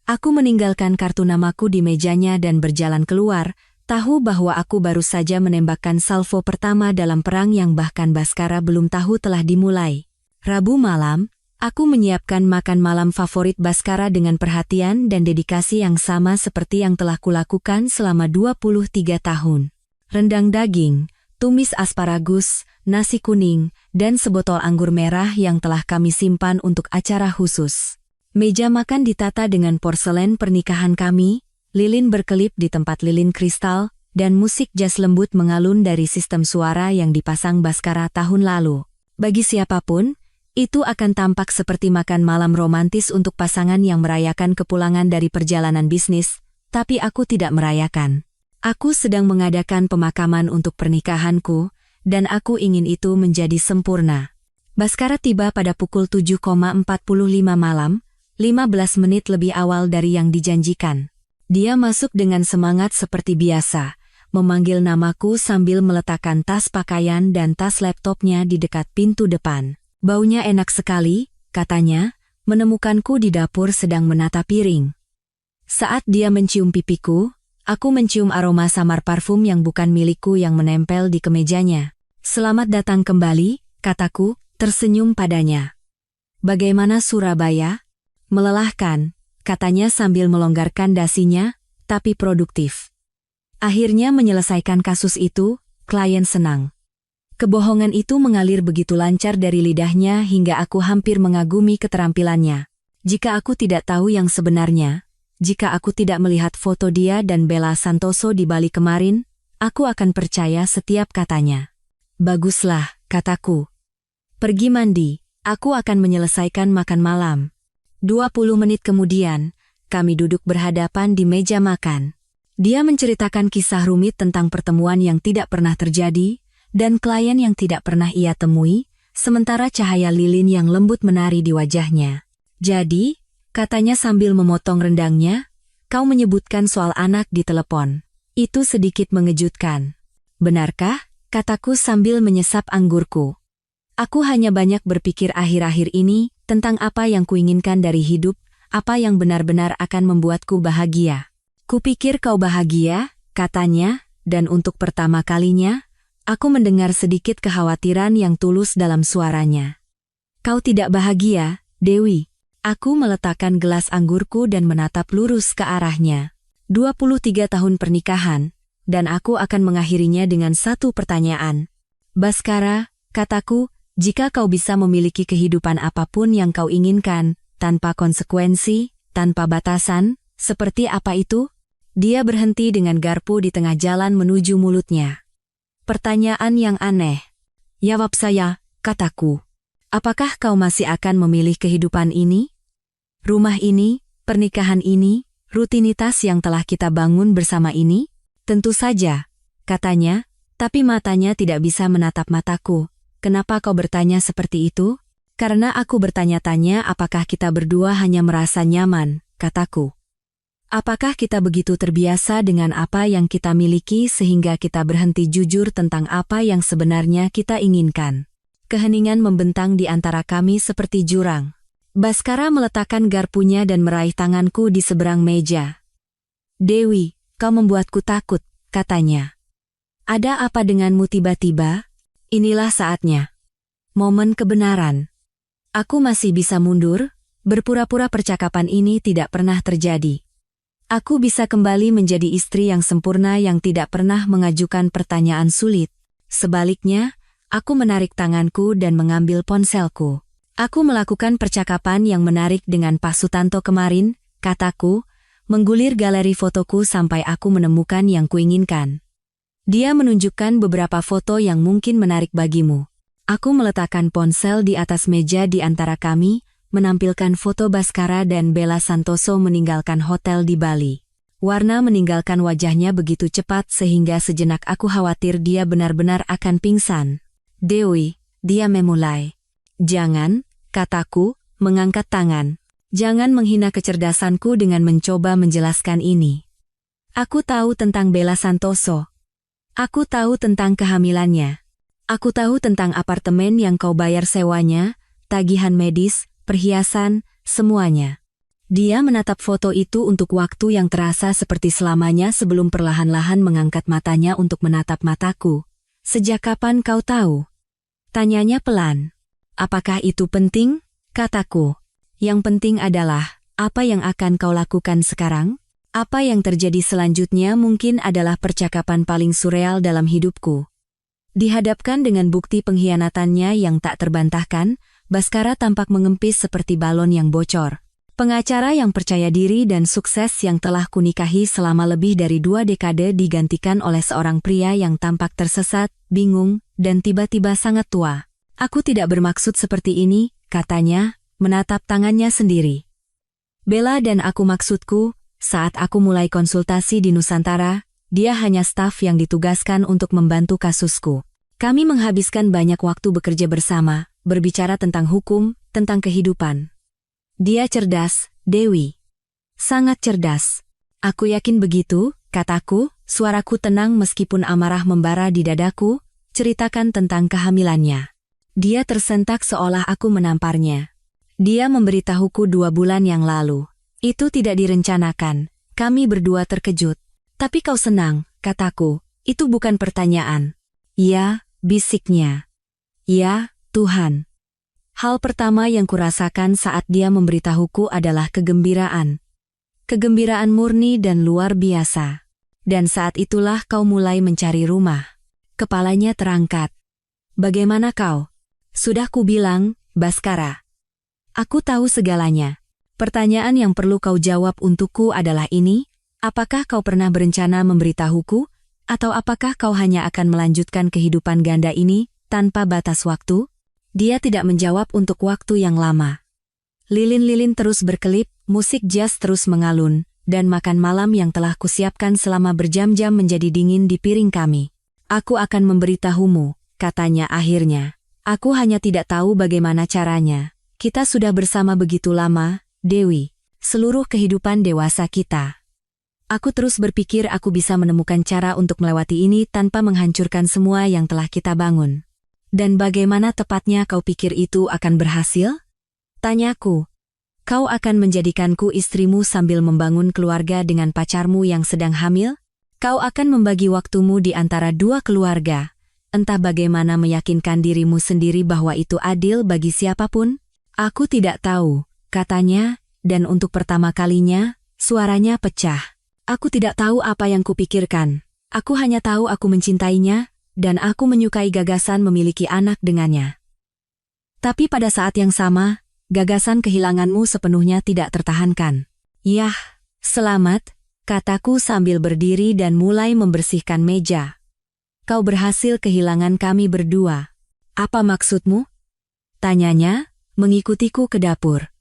Aku meninggalkan kartu namaku di mejanya dan berjalan keluar, tahu bahwa aku baru saja menembakkan salvo pertama dalam perang yang bahkan Bhaskara belum tahu telah dimulai. Rabu malam, aku menyiapkan makan malam favorit Bhaskara dengan perhatian dan dedikasi yang sama seperti yang telah kulakukan selama 23 tahun. Rendang daging, tumis asparagus, nasi kuning, dan sebotol anggur merah yang telah kami simpan untuk acara khusus. Meja makan ditata dengan porselen pernikahan kami, lilin berkelip di tempat lilin kristal, dan musik jazz lembut mengalun dari sistem suara yang dipasang Bhaskara tahun lalu. Bagi siapapun, itu akan tampak seperti makan malam romantis untuk pasangan yang merayakan kepulangan dari perjalanan bisnis, tapi aku tidak merayakan. Aku sedang mengadakan pemakaman untuk pernikahanku, dan aku ingin itu menjadi sempurna. Bhaskara tiba pada pukul 7.45 malam, 15 menit lebih awal dari yang dijanjikan. Dia masuk dengan semangat seperti biasa, memanggil namaku sambil meletakkan tas pakaian dan tas laptopnya di dekat pintu depan. Baunya enak sekali, katanya, menemukanku di dapur sedang menata piring. Saat dia mencium pipiku, aku mencium aroma samar parfum yang bukan milikku yang menempel di kemejanya. Selamat datang kembali, kataku, tersenyum padanya. Bagaimana Surabaya? Melelahkan, katanya sambil melonggarkan dasinya, tapi produktif. Akhirnya menyelesaikan kasus itu, klien senang. Kebohongan itu mengalir begitu lancar dari lidahnya hingga aku hampir mengagumi keterampilannya. Jika aku tidak tahu yang sebenarnya, jika aku tidak melihat foto dia dan Bella Santoso di Bali kemarin, aku akan percaya setiap katanya. Baguslah, kataku. Pergi mandi, aku akan menyelesaikan makan malam. 20 menit kemudian, kami duduk berhadapan di meja makan. Dia menceritakan kisah rumit tentang pertemuan yang tidak pernah terjadi, dan klien yang tidak pernah ia temui, sementara cahaya lilin yang lembut menari di wajahnya. Jadi, katanya sambil memotong rendangnya, kau menyebutkan soal anak di telepon. Itu sedikit mengejutkan. Benarkah? Kataku sambil menyesap anggurku. Aku hanya banyak berpikir akhir-akhir ini tentang apa yang kuinginkan dari hidup, apa yang benar-benar akan membuatku bahagia. Kupikir kau bahagia, katanya, dan untuk pertama kalinya, aku mendengar sedikit kekhawatiran yang tulus dalam suaranya. Kau tidak bahagia, Dewi. Aku meletakkan gelas anggurku dan menatap lurus ke arahnya. 23 tahun pernikahan, dan aku akan mengakhirinya dengan satu pertanyaan. Bhaskara, kataku, jika kau bisa memiliki kehidupan apapun yang kau inginkan, tanpa konsekuensi, tanpa batasan, seperti apa itu? Dia berhenti dengan garpu di tengah jalan menuju mulutnya. Pertanyaan yang aneh. Jawab saya, kataku. Apakah kau masih akan memilih kehidupan ini? Rumah ini, pernikahan ini, rutinitas yang telah kita bangun bersama ini? Tentu saja, katanya, tapi matanya tidak bisa menatap mataku. Kenapa kau bertanya seperti itu? Karena aku bertanya-tanya apakah kita berdua hanya merasa nyaman, kataku. Apakah kita begitu terbiasa dengan apa yang kita miliki sehingga kita berhenti jujur tentang apa yang sebenarnya kita inginkan? Keheningan membentang di antara kami seperti jurang. Bhaskara meletakkan garpunya dan meraih tanganku di seberang meja. Dewi, kau membuatku takut, katanya. Ada apa denganmu tiba-tiba? Inilah saatnya. Momen kebenaran. Aku masih bisa mundur, berpura-pura percakapan ini tidak pernah terjadi. Aku bisa kembali menjadi istri yang sempurna yang tidak pernah mengajukan pertanyaan sulit. Sebaliknya, aku menarik tanganku dan mengambil ponselku. Aku melakukan percakapan yang menarik dengan Pak Sutanto kemarin, kataku, menggulir galeri fotoku sampai aku menemukan yang kuinginkan. Dia menunjukkan beberapa foto yang mungkin menarik bagimu. Aku meletakkan ponsel di atas meja di antara kami, menampilkan foto Bhaskara dan Bella Santoso meninggalkan hotel di Bali. Warna meninggalkan wajahnya begitu cepat sehingga sejenak aku khawatir dia benar-benar akan pingsan. Dewi, dia memulai. Jangan, kataku, mengangkat tangan. Jangan menghina kecerdasanku dengan mencoba menjelaskan ini. Aku tahu tentang Bella Santoso. Aku tahu tentang kehamilannya. Aku tahu tentang apartemen yang kau bayar sewanya, tagihan medis, perhiasan, semuanya. Dia menatap foto itu untuk waktu yang terasa seperti selamanya sebelum perlahan-lahan mengangkat matanya untuk menatap mataku. Sejak kapan kau tahu? Tanyanya pelan. Apakah itu penting? Kataku. Yang penting adalah, apa yang akan kau lakukan sekarang? Apa yang terjadi selanjutnya mungkin adalah percakapan paling surreal dalam hidupku. Dihadapkan dengan bukti pengkhianatannya yang tak terbantahkan, Bhaskara tampak mengempis seperti balon yang bocor. Pengacara yang percaya diri dan sukses yang telah kunikahi selama lebih dari 2 dekade digantikan oleh seorang pria yang tampak tersesat, bingung, dan tiba-tiba sangat tua. Aku tidak bermaksud seperti ini, katanya, menatap tangannya sendiri. Bella dan aku maksudku, saat aku mulai konsultasi di Nusantara, dia hanya staf yang ditugaskan untuk membantu kasusku. Kami menghabiskan banyak waktu bekerja bersama, berbicara tentang hukum, tentang kehidupan. Dia cerdas, Dewi. Sangat cerdas. Aku yakin begitu, kataku, suaraku tenang meskipun amarah membara di dadaku, ceritakan tentang kehamilannya. Dia tersentak seolah aku menamparnya. Dia memberitahuku 2 bulan yang lalu. Itu tidak direncanakan, kami berdua terkejut. Tapi kau senang, kataku, itu bukan pertanyaan. Ya, bisiknya. Ya, Tuhan. Hal pertama yang kurasakan saat dia memberitahuku adalah kegembiraan. Kegembiraan murni dan luar biasa. Dan saat itulah kau mulai mencari rumah. Kepalanya terangkat. Bagaimana kau? Sudah kubilang, Baskara. Aku tahu segalanya. Pertanyaan yang perlu kau jawab untukku adalah ini, apakah kau pernah berencana memberitahuku? Atau apakah kau hanya akan melanjutkan kehidupan ganda ini, tanpa batas waktu? Dia tidak menjawab untuk waktu yang lama. Lilin-lilin terus berkelip, musik jazz terus mengalun, dan makan malam yang telah kusiapkan selama berjam-jam menjadi dingin di piring kami. Aku akan memberitahumu, katanya akhirnya. Aku hanya tidak tahu bagaimana caranya. Kita sudah bersama begitu lama, Dewi. Seluruh kehidupan dewasa kita. Aku terus berpikir aku bisa menemukan cara untuk melewati ini tanpa menghancurkan semua yang telah kita bangun. Dan bagaimana tepatnya kau pikir itu akan berhasil? Tanyaku. Kau akan menjadikanku istrimu sambil membangun keluarga dengan pacarmu yang sedang hamil? Kau akan membagi waktumu di antara 2 keluarga. Entah bagaimana meyakinkan dirimu sendiri bahwa itu adil bagi siapapun? Aku tidak tahu, katanya, dan untuk pertama kalinya, suaranya pecah. Aku tidak tahu apa yang kupikirkan. Aku hanya tahu aku mencintainya, dan aku menyukai gagasan memiliki anak dengannya. Tapi pada saat yang sama, gagasan kehilanganmu sepenuhnya tidak tertahankan. Yah, selamat, kataku sambil berdiri dan mulai membersihkan meja. Kau berhasil kehilangan kami berdua. Apa maksudmu? Tanyanya, mengikutiku ke dapur.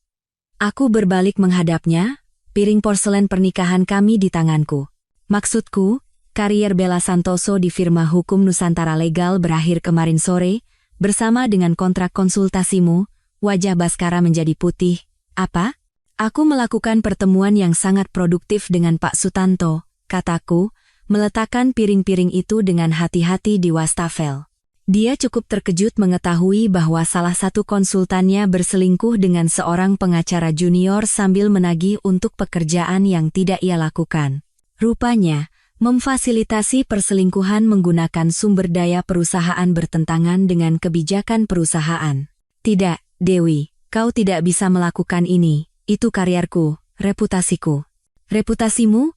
Aku berbalik menghadapnya, piring porselen pernikahan kami di tanganku. Maksudku, karier Bella Santoso di firma hukum Nusantara Legal berakhir kemarin sore, bersama dengan kontrak konsultasimu, wajah Baskara menjadi putih. Apa? Aku melakukan pertemuan yang sangat produktif dengan Pak Sutanto, kataku, meletakkan piring-piring itu dengan hati-hati di wastafel. Dia cukup terkejut mengetahui bahwa salah satu konsultannya berselingkuh dengan seorang pengacara junior sambil menagih untuk pekerjaan yang tidak ia lakukan. Rupanya, memfasilitasi perselingkuhan menggunakan sumber daya perusahaan bertentangan dengan kebijakan perusahaan. Tidak, Dewi, kau tidak bisa melakukan ini. Itu karierku, reputasiku. Reputasimu?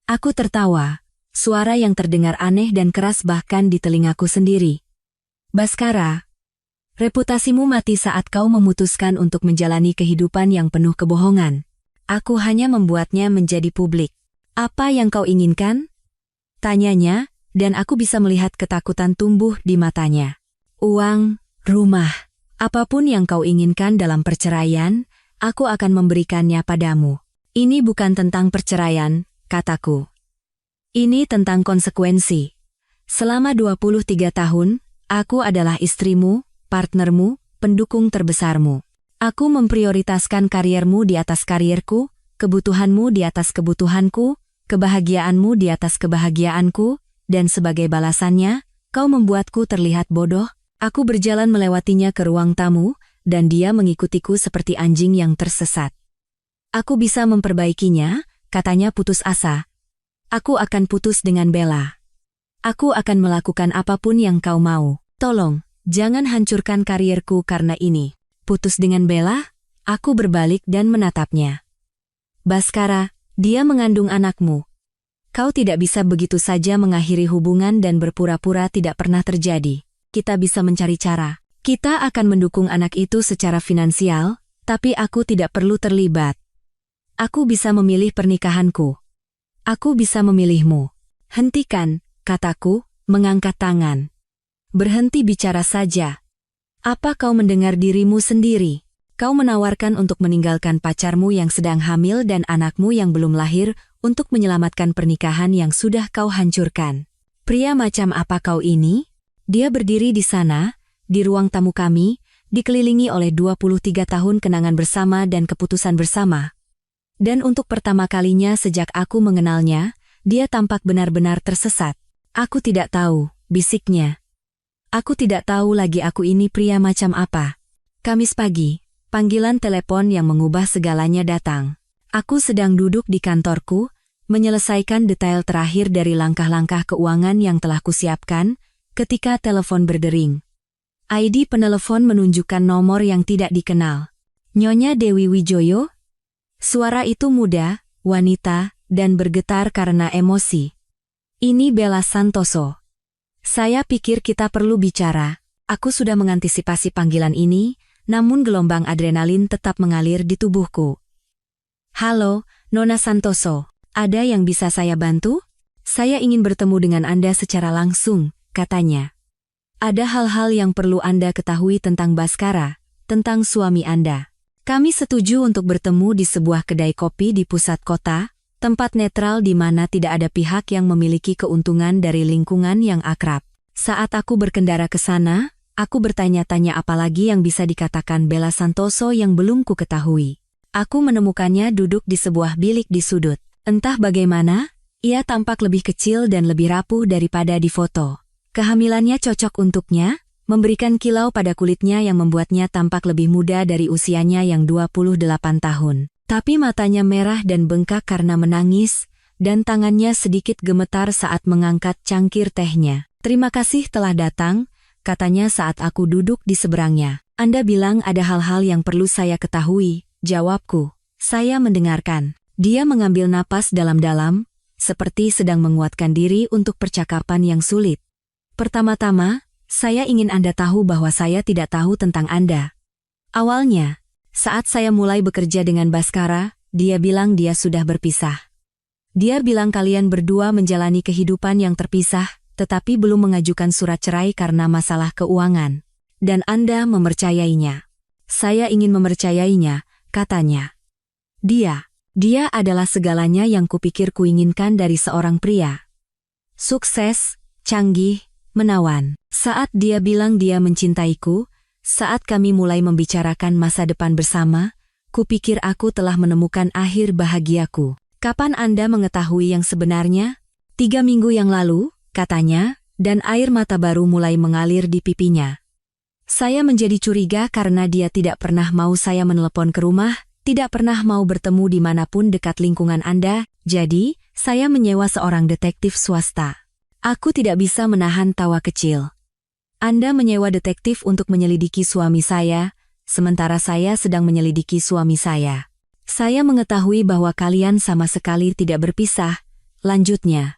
Aku tertawa. Suara yang terdengar aneh dan keras bahkan di telingaku sendiri. Baskara, reputasimu mati saat kau memutuskan untuk menjalani kehidupan yang penuh kebohongan. Aku hanya membuatnya menjadi publik. Apa yang kau inginkan? Tanyanya, dan aku bisa melihat ketakutan tumbuh di matanya. Uang, rumah, apapun yang kau inginkan dalam perceraian, aku akan memberikannya padamu. Ini bukan tentang perceraian, kataku. Ini tentang konsekuensi. Selama 23 tahun, aku adalah istrimu, partnermu, pendukung terbesarmu. Aku memprioritaskan kariermu di atas karierku, kebutuhanmu di atas kebutuhanku, kebahagiaanmu di atas kebahagiaanku, dan sebagai balasannya, kau membuatku terlihat bodoh. Aku berjalan melewatinya ke ruang tamu, dan dia mengikutiku seperti anjing yang tersesat. Aku bisa memperbaikinya, katanya putus asa. Aku akan putus dengan Bella. Aku akan melakukan apapun yang kau mau. Tolong, jangan hancurkan karierku karena ini. Putus dengan Bella? Aku berbalik dan menatapnya. Baskara, dia mengandung anakmu. Kau tidak bisa begitu saja mengakhiri hubungan dan berpura-pura tidak pernah terjadi. Kita bisa mencari cara. Kita akan mendukung anak itu secara finansial, tapi aku tidak perlu terlibat. Aku bisa memilih pernikahanku. Aku bisa memilihmu. Hentikan, kataku, mengangkat tangan. Berhenti bicara saja. Apa kau mendengar dirimu sendiri? Kau menawarkan untuk meninggalkan pacarmu yang sedang hamil dan anakmu yang belum lahir untuk menyelamatkan pernikahan yang sudah kau hancurkan. Pria macam apa kau ini? Dia berdiri di sana, di ruang tamu kami, dikelilingi oleh 23 tahun kenangan bersama dan keputusan bersama. Dan untuk pertama kalinya sejak aku mengenalnya, dia tampak benar-benar tersesat. Aku tidak tahu, bisiknya. Aku tidak tahu lagi aku ini pria macam apa. Kamis pagi, panggilan telepon yang mengubah segalanya datang. Aku sedang duduk di kantorku, menyelesaikan detail terakhir dari langkah-langkah keuangan yang telah kusiapkan, ketika telepon berdering. ID penelepon menunjukkan nomor yang tidak dikenal. Nyonya Dewi Wijoyo? Suara itu muda, wanita, dan bergetar karena emosi. Ini Bella Santoso. Saya pikir kita perlu bicara. Aku sudah mengantisipasi panggilan ini, namun gelombang adrenalin tetap mengalir di tubuhku. Halo, Nona Santoso. Ada yang bisa saya bantu? Saya ingin bertemu dengan Anda secara langsung, katanya. Ada hal-hal yang perlu Anda ketahui tentang Baskara, tentang suami Anda. Kami setuju untuk bertemu di sebuah kedai kopi di pusat kota, tempat netral di mana tidak ada pihak yang memiliki keuntungan dari lingkungan yang akrab. Saat aku berkendara ke sana, aku bertanya-tanya apalagi yang bisa dikatakan Bella Santoso yang belum ku ketahui. Aku menemukannya duduk di sebuah bilik di sudut. Entah bagaimana, ia tampak lebih kecil dan lebih rapuh daripada di foto. Kehamilannya cocok untuknya, memberikan kilau pada kulitnya yang membuatnya tampak lebih muda dari usianya yang 28 tahun. Tapi matanya merah dan bengkak karena menangis, dan tangannya sedikit gemetar saat mengangkat cangkir tehnya. Terima kasih telah datang, katanya saat aku duduk di seberangnya. Anda bilang ada hal-hal yang perlu saya ketahui, jawabku. Saya mendengarkan. Dia mengambil napas dalam-dalam, seperti sedang menguatkan diri untuk percakapan yang sulit. Pertama-tama, saya ingin Anda tahu bahwa saya tidak tahu tentang Anda. Awalnya, saat saya mulai bekerja dengan Baskara, dia bilang dia sudah berpisah. Dia bilang kalian berdua menjalani kehidupan yang terpisah, tetapi belum mengajukan surat cerai karena masalah keuangan. Dan Anda mempercayainya. Saya ingin mempercayainya, katanya. Dia adalah segalanya yang kupikir kuinginkan dari seorang pria. Sukses, canggih, menawan. Saat dia bilang dia mencintaiku, saat kami mulai membicarakan masa depan bersama, kupikir aku telah menemukan akhir bahagiaku. Kapan Anda mengetahui yang sebenarnya? 3 minggu yang lalu, katanya, dan air mata baru mulai mengalir di pipinya. Saya menjadi curiga karena dia tidak pernah mau saya menelepon ke rumah, tidak pernah mau bertemu dimanapun dekat lingkungan Anda, jadi, saya menyewa seorang detektif swasta. Aku tidak bisa menahan tawa kecil. Anda menyewa detektif untuk menyelidiki suami saya, sementara saya sedang menyelidiki suami saya. Saya mengetahui bahwa kalian sama sekali tidak berpisah, lanjutnya.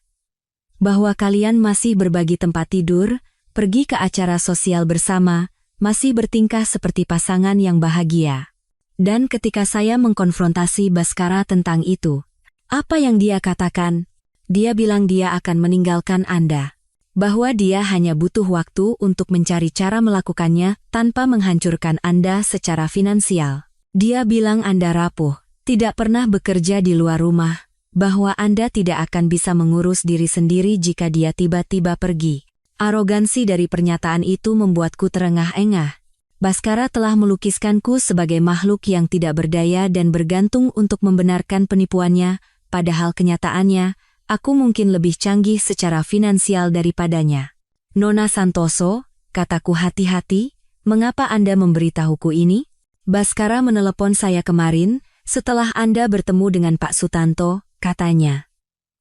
Bahwa kalian masih berbagi tempat tidur, pergi ke acara sosial bersama, masih bertingkah seperti pasangan yang bahagia. Dan ketika saya mengkonfrontasi Baskara tentang itu, apa yang dia katakan? Dia bilang dia akan meninggalkan Anda. Bahwa dia hanya butuh waktu untuk mencari cara melakukannya tanpa menghancurkan Anda secara finansial. Dia bilang Anda rapuh, tidak pernah bekerja di luar rumah, bahwa Anda tidak akan bisa mengurus diri sendiri jika dia tiba-tiba pergi. Arogansi dari pernyataan itu membuatku terengah-engah. Baskara telah melukiskanku sebagai makhluk yang tidak berdaya dan bergantung untuk membenarkan penipuannya, padahal kenyataannya, aku mungkin lebih canggih secara finansial daripadanya. Nona Santoso, kataku hati-hati, mengapa Anda memberitahuku ini? Baskara menelepon saya kemarin, setelah Anda bertemu dengan Pak Sutanto, katanya.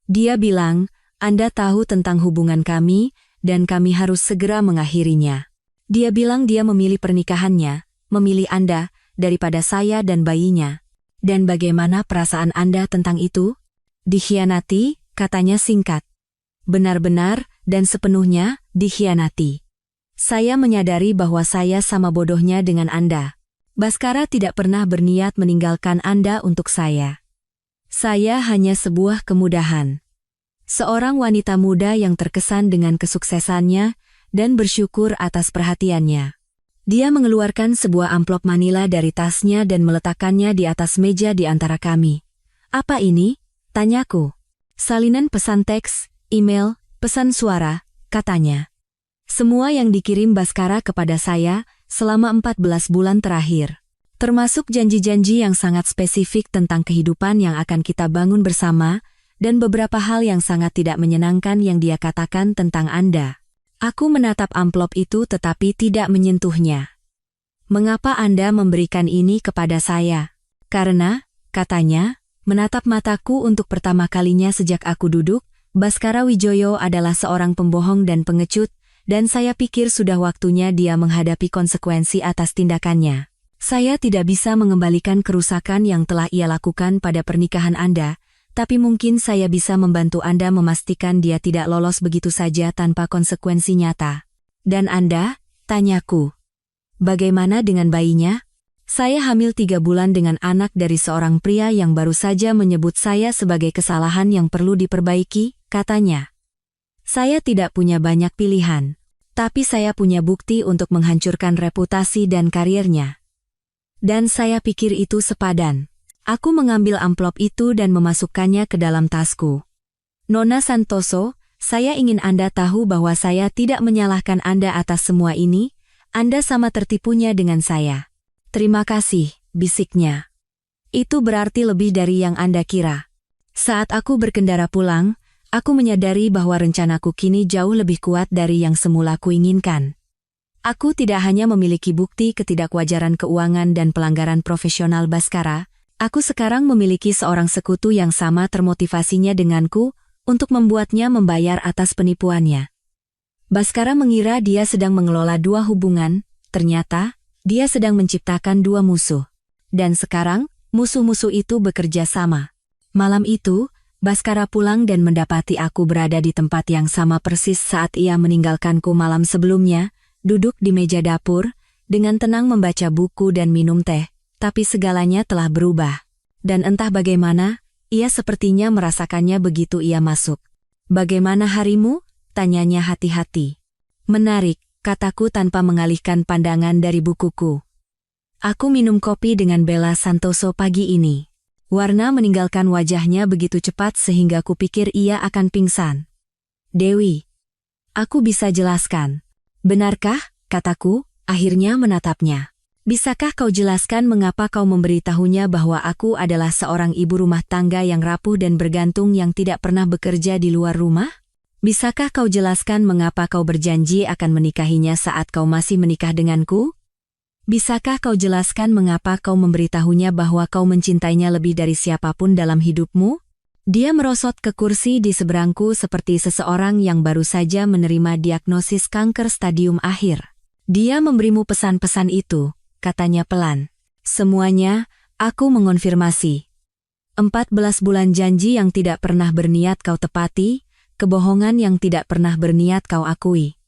Dia bilang, Anda tahu tentang hubungan kami, dan kami harus segera mengakhirinya. Dia bilang dia memilih pernikahannya, memilih Anda, daripada saya dan bayinya. Dan bagaimana perasaan Anda tentang itu? Dikhianati, katanya singkat. Benar-benar, dan sepenuhnya, dikhianati. Saya menyadari bahwa saya sama bodohnya dengan Anda. Baskara tidak pernah berniat meninggalkan Anda untuk saya. Saya hanya sebuah kemudahan. Seorang wanita muda yang terkesan dengan kesuksesannya dan bersyukur atas perhatiannya. Dia mengeluarkan sebuah amplop manila dari tasnya dan meletakkannya di atas meja di antara kami. "Apa ini?" tanyaku. "Salinan pesan teks, email, pesan suara," katanya. "Semua yang dikirim Bhaskara kepada saya selama 14 bulan terakhir. Termasuk janji-janji yang sangat spesifik tentang kehidupan yang akan kita bangun bersama, dan beberapa hal yang sangat tidak menyenangkan yang dia katakan tentang Anda." Aku menatap amplop itu tetapi tidak menyentuhnya. "Mengapa Anda memberikan ini kepada saya?" "Karena," katanya, menatap mataku untuk pertama kalinya sejak aku duduk, "Bhaskara Wijoyo adalah seorang pembohong dan pengecut, dan saya pikir sudah waktunya dia menghadapi konsekuensi atas tindakannya. Saya tidak bisa mengembalikan kerusakan yang telah ia lakukan pada pernikahan Anda, tapi mungkin saya bisa membantu Anda memastikan dia tidak lolos begitu saja tanpa konsekuensi nyata." "Dan Anda?" tanyaku. "Bagaimana dengan bayinya?" "Saya hamil 3 bulan dengan anak dari seorang pria yang baru saja menyebut saya sebagai kesalahan yang perlu diperbaiki," katanya. "Saya tidak punya banyak pilihan, tapi saya punya bukti untuk menghancurkan reputasi dan karirnya. Dan saya pikir itu sepadan." Aku mengambil amplop itu dan memasukkannya ke dalam tasku. "Nona Santoso, saya ingin Anda tahu bahwa saya tidak menyalahkan Anda atas semua ini. Anda sama tertipunya dengan saya." "Terima kasih," bisiknya. "Itu berarti lebih dari yang Anda kira." Saat aku berkendara pulang, aku menyadari bahwa rencanaku kini jauh lebih kuat dari yang semula kuinginkan. Aku tidak hanya memiliki bukti ketidakwajaran keuangan dan pelanggaran profesional Bhaskara, aku sekarang memiliki seorang sekutu yang sama termotivasinya denganku untuk membuatnya membayar atas penipuannya. Bhaskara mengira dia sedang mengelola 2 hubungan, ternyata dia sedang menciptakan 2 musuh. Dan sekarang, musuh-musuh itu bekerja sama. Malam itu, Bhaskara pulang dan mendapati aku berada di tempat yang sama persis saat ia meninggalkanku malam sebelumnya, duduk di meja dapur, dengan tenang membaca buku dan minum teh. Tapi segalanya telah berubah. Dan entah bagaimana, ia sepertinya merasakannya begitu ia masuk. "Bagaimana harimu?" tanyanya hati-hati. "Menarik," kataku tanpa mengalihkan pandangan dari bukuku. Aku minum kopi dengan Bella Santoso pagi ini. Warna meninggalkan wajahnya begitu cepat sehingga kupikir ia akan pingsan. "Dewi, aku bisa jelaskan." "Benarkah?" kataku, akhirnya menatapnya. "Bisakah kau jelaskan mengapa kau memberitahunya bahwa aku adalah seorang ibu rumah tangga yang rapuh dan bergantung yang tidak pernah bekerja di luar rumah? Bisakah kau jelaskan mengapa kau berjanji akan menikahinya saat kau masih menikah denganku? Bisakah kau jelaskan mengapa kau memberitahunya bahwa kau mencintainya lebih dari siapapun dalam hidupmu?" Dia merosot ke kursi di seberangku seperti seseorang yang baru saja menerima diagnosis kanker stadium akhir. "Dia memberimu pesan-pesan itu," katanya pelan. "Semuanya," aku mengonfirmasi. 14 bulan janji yang tidak pernah berniat kau tepati, kebohongan yang tidak pernah berniat kau akui.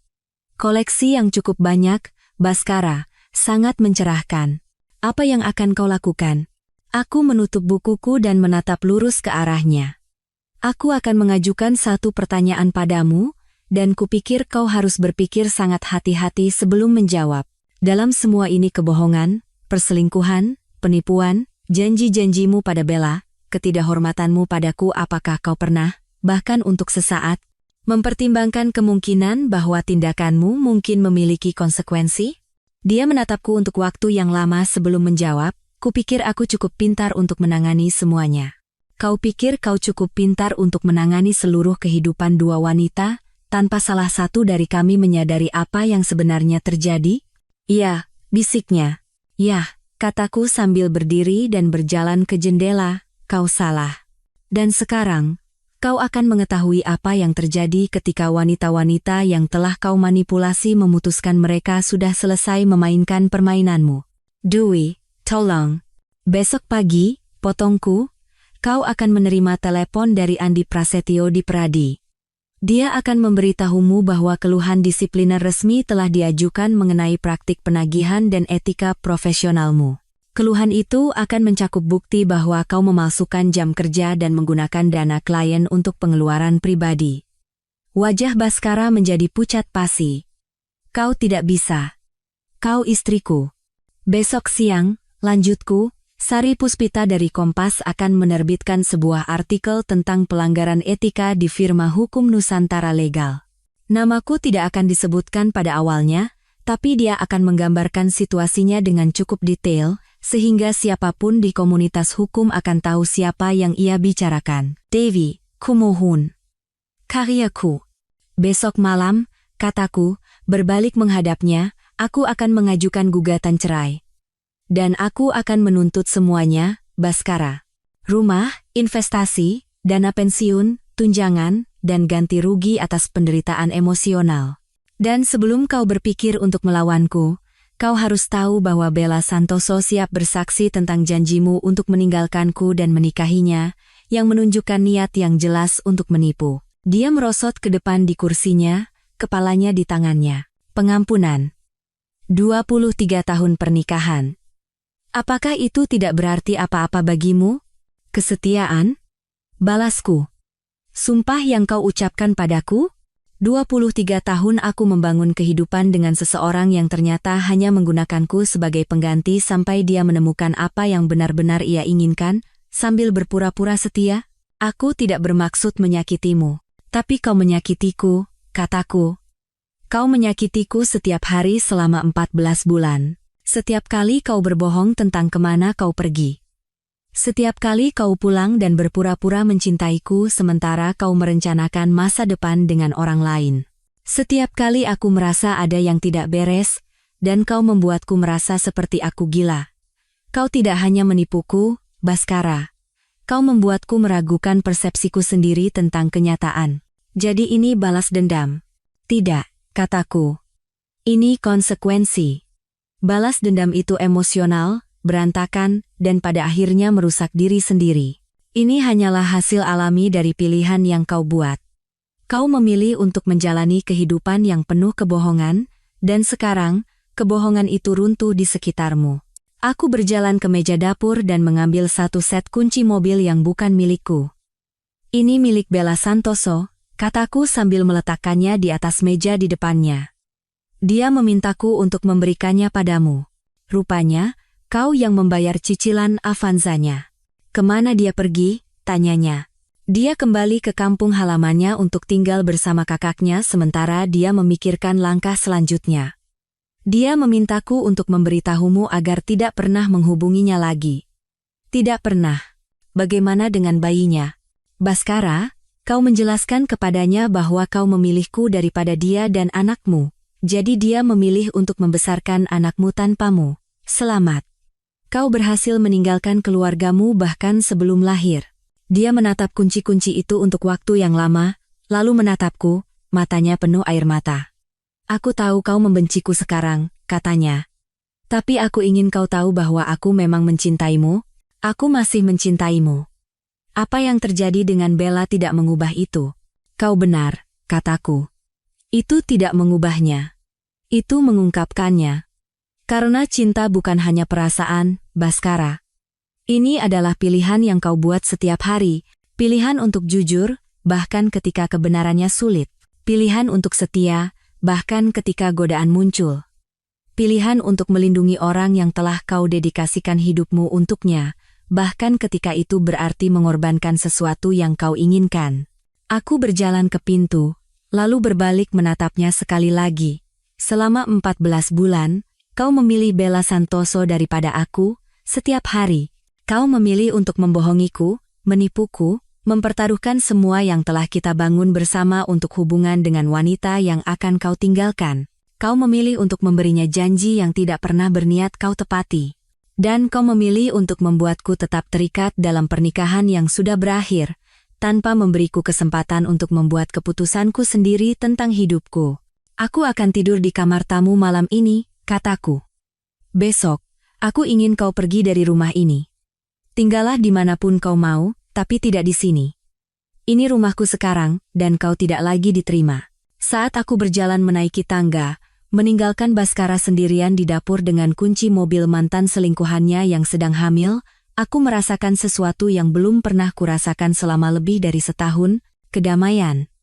Koleksi yang cukup banyak, Bhaskara, sangat mencerahkan. Apa yang akan kau lakukan?" Aku menutup bukuku dan menatap lurus ke arahnya. "Aku akan mengajukan satu pertanyaan padamu, dan kupikir kau harus berpikir sangat hati-hati sebelum menjawab. Dalam semua ini kebohongan, perselingkuhan, penipuan, janji-janjimu pada Bella, ketidakhormatanmu padaku, apakah kau pernah, bahkan untuk sesaat, mempertimbangkan kemungkinan bahwa tindakanmu mungkin memiliki konsekuensi?" Dia menatapku untuk waktu yang lama sebelum menjawab. "Kupikir aku cukup pintar untuk menangani semuanya." "Kau pikir kau cukup pintar untuk menangani seluruh kehidupan 2 wanita, tanpa salah satu dari kami menyadari apa yang sebenarnya terjadi?" "Iya," bisiknya. "Yah," kataku sambil berdiri dan berjalan ke jendela, "kau salah. Dan sekarang, kau akan mengetahui apa yang terjadi ketika wanita-wanita yang telah kau manipulasi memutuskan mereka sudah selesai memainkan permainanmu. Dewi, tolong. Besok pagi, potongku, kau akan menerima telepon dari Andi Prasetyo di Pradi. Dia akan memberitahumu bahwa keluhan disipliner resmi telah diajukan mengenai praktik penagihan dan etika profesionalmu. Keluhan itu akan mencakup bukti bahwa kau memalsukan jam kerja dan menggunakan dana klien untuk pengeluaran pribadi. Wajah Baskara menjadi pucat pasi. Kau tidak bisa. Kau istriku. Besok siang, lanjutku, Sari Puspita dari Kompas akan menerbitkan sebuah artikel tentang pelanggaran etika di firma hukum Nusantara Legal. Namaku tidak akan disebutkan pada awalnya, tapi dia akan menggambarkan situasinya dengan cukup detail, sehingga siapapun di komunitas hukum akan tahu siapa yang ia bicarakan. Devi, kumohon. Karyaku. Besok malam, kataku, berbalik menghadapnya, aku akan mengajukan gugatan cerai. Dan aku akan menuntut semuanya, Baskara. Rumah, investasi, dana pensiun, tunjangan, dan ganti rugi atas penderitaan emosional. Dan sebelum kau berpikir untuk melawanku, kau harus tahu bahwa Bella Santoso siap bersaksi tentang janjimu untuk meninggalkanku dan menikahinya, yang menunjukkan niat yang jelas untuk menipu. Dia merosot ke depan di kursinya, kepalanya di tangannya. Pengampunan. 23 tahun pernikahan. Apakah itu tidak berarti apa-apa bagimu? Kesetiaan? Balasku. Sumpah yang kau ucapkan padaku? 23 tahun aku membangun kehidupan dengan seseorang yang ternyata hanya menggunakanku sebagai pengganti sampai dia menemukan apa yang benar-benar ia inginkan, sambil berpura-pura setia. Aku tidak bermaksud menyakitimu, tapi kau menyakitiku, kataku. Kau menyakitiku setiap hari selama 14 bulan. Setiap kali kau berbohong tentang kemana kau pergi. Setiap kali kau pulang dan berpura-pura mencintaiku sementara kau merencanakan masa depan dengan orang lain. Setiap kali aku merasa ada yang tidak beres, dan kau membuatku merasa seperti aku gila. Kau tidak hanya menipuku, Baskara. Kau membuatku meragukan persepsiku sendiri tentang kenyataan. Jadi ini balas dendam? Tidak, kataku. Ini konsekuensi. Balas dendam itu emosional, berantakan, dan pada akhirnya merusak diri sendiri. Ini hanyalah hasil alami dari pilihan yang kau buat. Kau memilih untuk menjalani kehidupan yang penuh kebohongan, dan sekarang, kebohongan itu runtuh di sekitarmu. Aku berjalan ke meja dapur dan mengambil satu set kunci mobil yang bukan milikku. Ini milik Bella Santoso, kataku sambil meletakkannya di atas meja di depannya. Dia memintaku untuk memberikannya padamu. Rupanya, kau yang membayar cicilan Avanzanya. Kemana dia pergi? Tanyanya. Dia kembali ke kampung halamannya untuk tinggal bersama kakaknya sementara dia memikirkan langkah selanjutnya. Dia memintaku untuk memberitahumu agar tidak pernah menghubunginya lagi. Tidak pernah. Bagaimana dengan bayinya? Baskara, kau menjelaskan kepadanya bahwa kau memilihku daripada dia dan anakmu. Jadi dia memilih untuk membesarkan anakmu tanpamu. Selamat. Kau berhasil meninggalkan keluargamu bahkan sebelum lahir. Dia menatap kunci-kunci itu untuk waktu yang lama, lalu menatapku, matanya penuh air mata. Aku tahu kau membenciku sekarang, katanya. Tapi aku ingin kau tahu bahwa aku memang mencintaimu. Aku masih mencintaimu. Apa yang terjadi dengan Bella tidak mengubah itu. Kau benar, kataku. Itu tidak mengubahnya. Itu mengungkapkannya. Karena cinta bukan hanya perasaan, Baskara. Ini adalah pilihan yang kau buat setiap hari, pilihan untuk jujur, bahkan ketika kebenarannya sulit. Pilihan untuk setia, bahkan ketika godaan muncul. Pilihan untuk melindungi orang yang telah kau dedikasikan hidupmu untuknya, bahkan ketika itu berarti mengorbankan sesuatu yang kau inginkan. Aku berjalan ke pintu, lalu berbalik menatapnya sekali lagi. Selama 14 bulan, kau memilih Bella Santoso daripada aku. Setiap hari, kau memilih untuk membohongiku, menipuku, mempertaruhkan semua yang telah kita bangun bersama untuk hubungan dengan wanita yang akan kau tinggalkan. Kau memilih untuk memberinya janji yang tidak pernah berniat kau tepati. Dan kau memilih untuk membuatku tetap terikat dalam pernikahan yang sudah berakhir, tanpa memberiku kesempatan untuk membuat keputusanku sendiri tentang hidupku. Aku akan tidur di kamar tamu malam ini, kataku. Besok, aku ingin kau pergi dari rumah ini. Tinggallah dimanapun kau mau, tapi tidak di sini. Ini rumahku sekarang, dan kau tidak lagi diterima. Saat aku berjalan menaiki tangga, Meninggalkan Baskara sendirian di dapur dengan kunci mobil mantan selingkuhannya yang sedang hamil, aku merasakan sesuatu yang belum pernah kurasakan selama lebih dari setahun, kedamaian.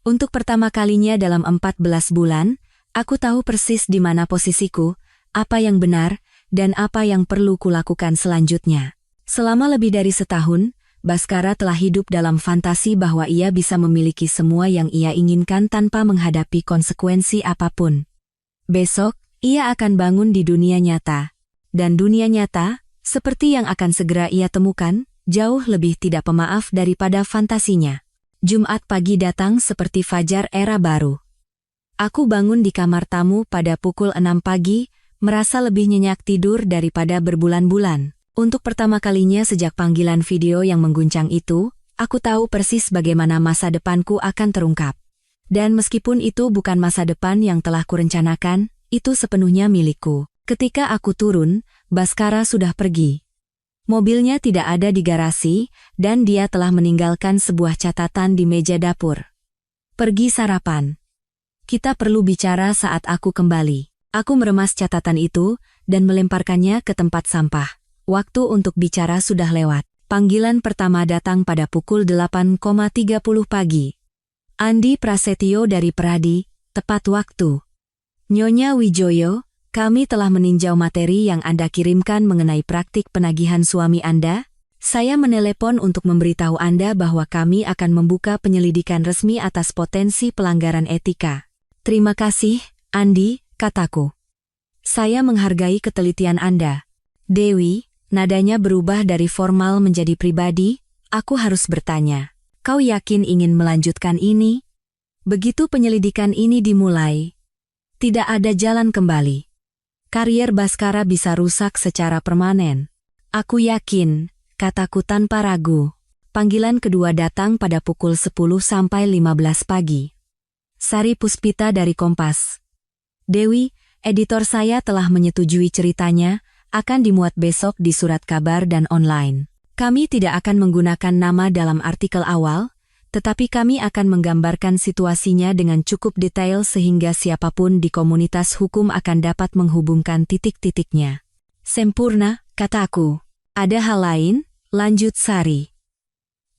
Untuk pertama kalinya dalam 14 bulan, aku tahu persis di mana posisiku, apa yang benar, dan apa yang perlu kulakukan selanjutnya. Selama lebih dari setahun, Baskara telah hidup dalam fantasi bahwa ia bisa memiliki semua yang ia inginkan tanpa menghadapi konsekuensi apapun. Besok, ia akan bangun di dunia nyata. Dan dunia nyata, seperti yang akan segera ia temukan, jauh lebih tidak pemaaf daripada fantasinya. Jumat pagi datang seperti fajar era baru. Aku bangun di kamar tamu pada pukul 6 pagi, merasa lebih nyenyak tidur daripada berbulan-bulan. Untuk pertama kalinya sejak panggilan video yang mengguncang itu, aku tahu persis bagaimana masa depanku akan terungkap. Dan meskipun itu bukan masa depan yang telah kurencanakan, itu sepenuhnya milikku. Ketika aku turun, Baskara sudah pergi. Mobilnya tidak ada di garasi, dan dia telah meninggalkan sebuah catatan di meja dapur. Pergi sarapan. Kita perlu bicara saat aku kembali. Aku meremas catatan itu, dan melemparkannya ke tempat sampah. Waktu untuk bicara sudah lewat. Panggilan pertama datang pada pukul 8.30 pagi. Andi Prasetyo dari Peradi, tepat waktu. Nyonya Wijoyo, kami telah meninjau materi yang Anda kirimkan mengenai praktik penagihan suami Anda. Saya menelepon untuk memberitahu Anda bahwa kami akan membuka penyelidikan resmi atas potensi pelanggaran etika. Terima kasih, Andi, kataku. Saya menghargai ketelitian Anda. Dewi, nadanya berubah dari formal menjadi pribadi, aku harus bertanya. Kau yakin ingin melanjutkan ini? Begitu penyelidikan ini dimulai, tidak ada jalan kembali. Karier Baskara bisa rusak secara permanen. Aku yakin, kataku tanpa ragu. Panggilan kedua datang pada pukul 10 sampai 15 pagi. Sari Puspita dari Kompas. Dewi, editor saya telah menyetujui ceritanya, akan dimuat besok di surat kabar dan online. Kami tidak akan menggunakan nama dalam artikel awal, tetapi kami akan menggambarkan situasinya dengan cukup detail sehingga siapapun di komunitas hukum akan dapat menghubungkan titik-titiknya. Sempurna, kataku. Ada hal lain, lanjut Sari.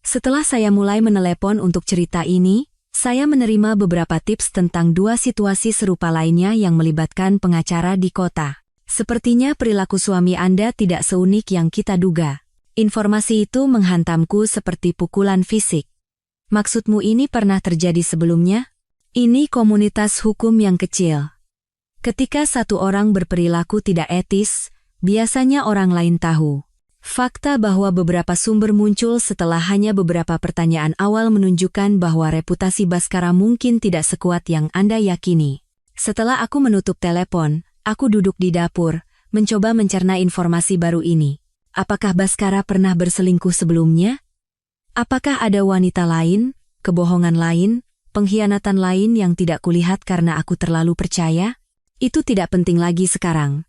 Setelah saya mulai menelepon untuk cerita ini, saya menerima beberapa tips tentang dua situasi serupa lainnya yang melibatkan pengacara di kota. Sepertinya perilaku suami Anda tidak seunik yang kita duga. Informasi itu menghantamku seperti pukulan fisik. Maksudmu ini pernah terjadi sebelumnya? Ini komunitas hukum yang kecil. Ketika satu orang berperilaku tidak etis, biasanya orang lain tahu. Fakta bahwa beberapa sumber muncul setelah hanya beberapa pertanyaan awal menunjukkan bahwa reputasi Baskara mungkin tidak sekuat yang Anda yakini. Setelah aku menutup telepon, aku duduk di dapur, mencoba mencerna informasi baru ini. Apakah Baskara pernah berselingkuh sebelumnya? Apakah ada wanita lain, kebohongan lain, pengkhianatan lain yang tidak kulihat karena aku terlalu percaya? Itu tidak penting lagi sekarang.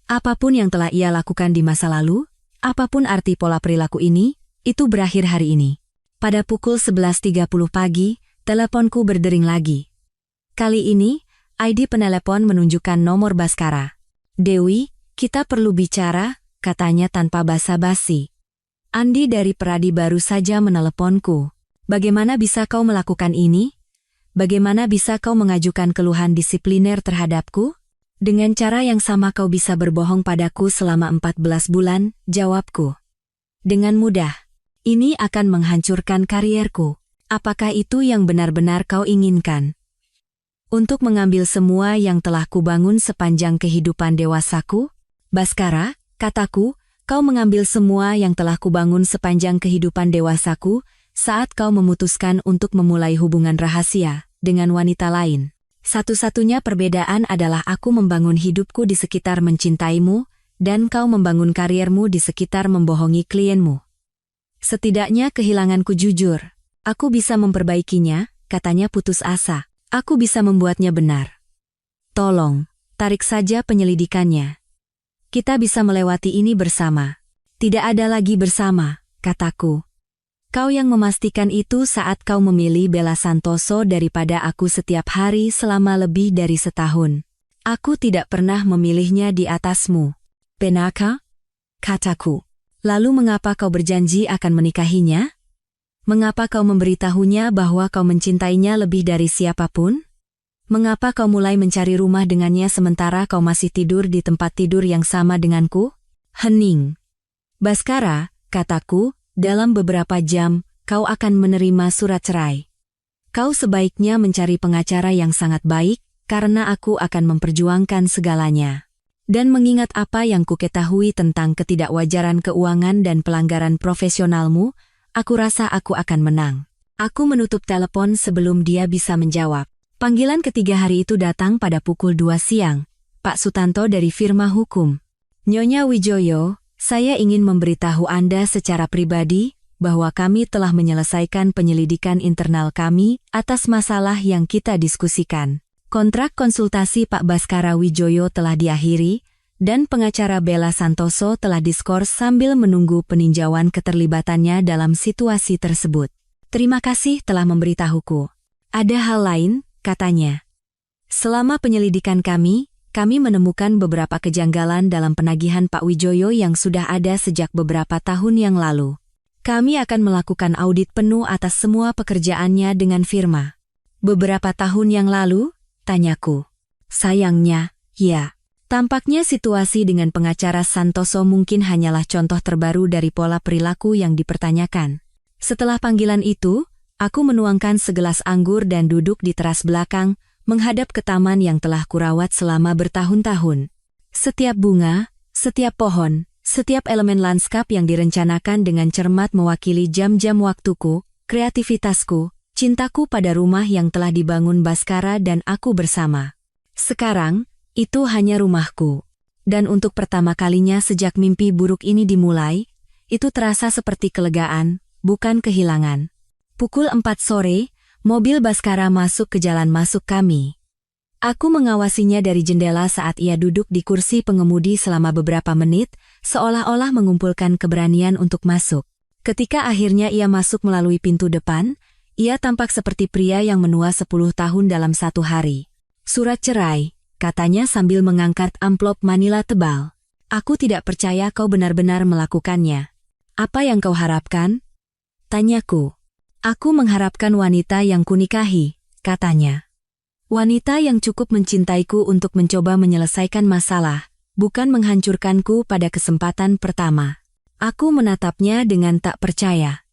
Apapun yang telah ia lakukan di masa lalu, apapun arti pola perilaku ini, itu berakhir hari ini. Pada pukul 11.30 pagi, teleponku berdering lagi. Kali ini, ID penelepon menunjukkan nomor Baskara. Dewi, kita perlu bicara, katanya tanpa basa-basi. Andi dari Peradi baru saja meneleponku. Bagaimana bisa kau melakukan ini? Bagaimana bisa kau mengajukan keluhan disipliner terhadapku? Dengan cara yang sama kau bisa berbohong padaku selama 14 bulan, jawabku. Dengan mudah. Ini akan menghancurkan karierku. Apakah itu yang benar-benar kau inginkan? Untuk mengambil semua yang telah kubangun sepanjang kehidupan dewasaku? Baskara, kataku, kau mengambil semua yang telah kubangun sepanjang kehidupan dewasaku saat kau memutuskan untuk memulai hubungan rahasia dengan wanita lain. Satu-satunya perbedaan adalah aku membangun hidupku di sekitar mencintaimu, dan kau membangun kariermu di sekitar membohongi klienmu. Setidaknya kehilanganku jujur. Aku bisa memperbaikinya, katanya putus asa. Aku bisa membuatnya benar. Tolong, tarik saja penyelidikannya. Kita bisa melewati ini bersama. Tidak ada lagi bersama, kataku. Kau yang memastikan itu saat kau memilih Bella Santoso daripada aku setiap hari selama lebih dari setahun. Aku tidak pernah memilihnya di atasmu. Benarkah? Kataku. Lalu mengapa kau berjanji akan menikahinya? Mengapa kau memberitahunya bahwa kau mencintainya lebih dari siapapun? Mengapa kau mulai mencari rumah dengannya sementara kau masih tidur di tempat tidur yang sama denganku? Hening. Baskara, kataku, dalam beberapa jam, kau akan menerima surat cerai. Kau sebaiknya mencari pengacara yang sangat baik, karena aku akan memperjuangkan segalanya. Dan mengingat apa yang kuketahui tentang ketidakwajaran keuangan dan pelanggaran profesionalmu, aku rasa aku akan menang. Aku menutup telepon sebelum dia bisa menjawab. Panggilan ketiga hari itu datang pada pukul 2 siang. Pak Sutanto dari firma hukum. Nyonya Wijoyo, saya ingin memberitahu Anda secara pribadi bahwa kami telah menyelesaikan penyelidikan internal kami atas masalah yang kita diskusikan. Kontrak konsultasi Pak Baskara Wijoyo telah diakhiri, dan pengacara Bella Santoso telah diskors sambil menunggu peninjauan keterlibatannya dalam situasi tersebut. Terima kasih telah memberitahuku. Ada hal lain, katanya. Selama penyelidikan kami menemukan beberapa kejanggalan dalam penagihan Pak Wijoyo yang sudah ada sejak beberapa tahun yang lalu. Kami akan melakukan audit penuh atas semua pekerjaannya dengan firma. Beberapa tahun yang lalu? Tanyaku. Sayangnya, ya. Tampaknya situasi dengan pengacara Santoso mungkin hanyalah contoh terbaru dari pola perilaku yang dipertanyakan. Setelah panggilan itu, aku menuangkan segelas anggur dan duduk di teras belakang, menghadap ke taman yang telah kurawat selama bertahun-tahun. Setiap bunga, setiap pohon, setiap elemen lanskap yang direncanakan dengan cermat mewakili jam-jam waktuku, kreativitasku, cintaku pada rumah yang telah dibangun Baskara dan aku bersama. Sekarang, itu hanya rumahku. Dan untuk pertama kalinya sejak mimpi buruk ini dimulai, itu terasa seperti kelegaan, bukan kehilangan. Pukul 4 sore, mobil Baskara masuk ke jalan masuk kami. Aku mengawasinya dari jendela saat ia duduk di kursi pengemudi selama beberapa menit, seolah-olah mengumpulkan keberanian untuk masuk. Ketika akhirnya ia masuk melalui pintu depan, ia tampak seperti pria yang menua 10 tahun dalam satu hari. Surat cerai, katanya sambil mengangkat amplop manila tebal. Aku tidak percaya kau benar-benar melakukannya. Apa yang kau harapkan? Tanyaku. Aku mengharapkan wanita yang kunikahi, katanya. Wanita yang cukup mencintaiku untuk mencoba menyelesaikan masalah, bukan menghancurkanku pada kesempatan pertama. Aku menatapnya dengan tak percaya.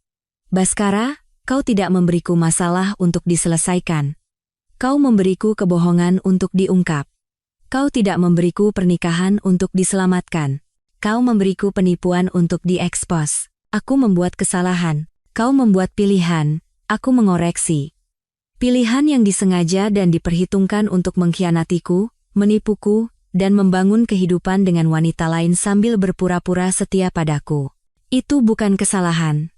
Baskara, kau tidak memberiku masalah untuk diselesaikan. Kau memberiku kebohongan untuk diungkap. Kau tidak memberiku pernikahan untuk diselamatkan. Kau memberiku penipuan untuk diekspos. Aku membuat kesalahan. Kau membuat pilihan, aku mengoreksi. Pilihan yang disengaja dan diperhitungkan untuk mengkhianatiku, menipuku, dan membangun kehidupan dengan wanita lain sambil berpura-pura setia padaku. Itu bukan kesalahan.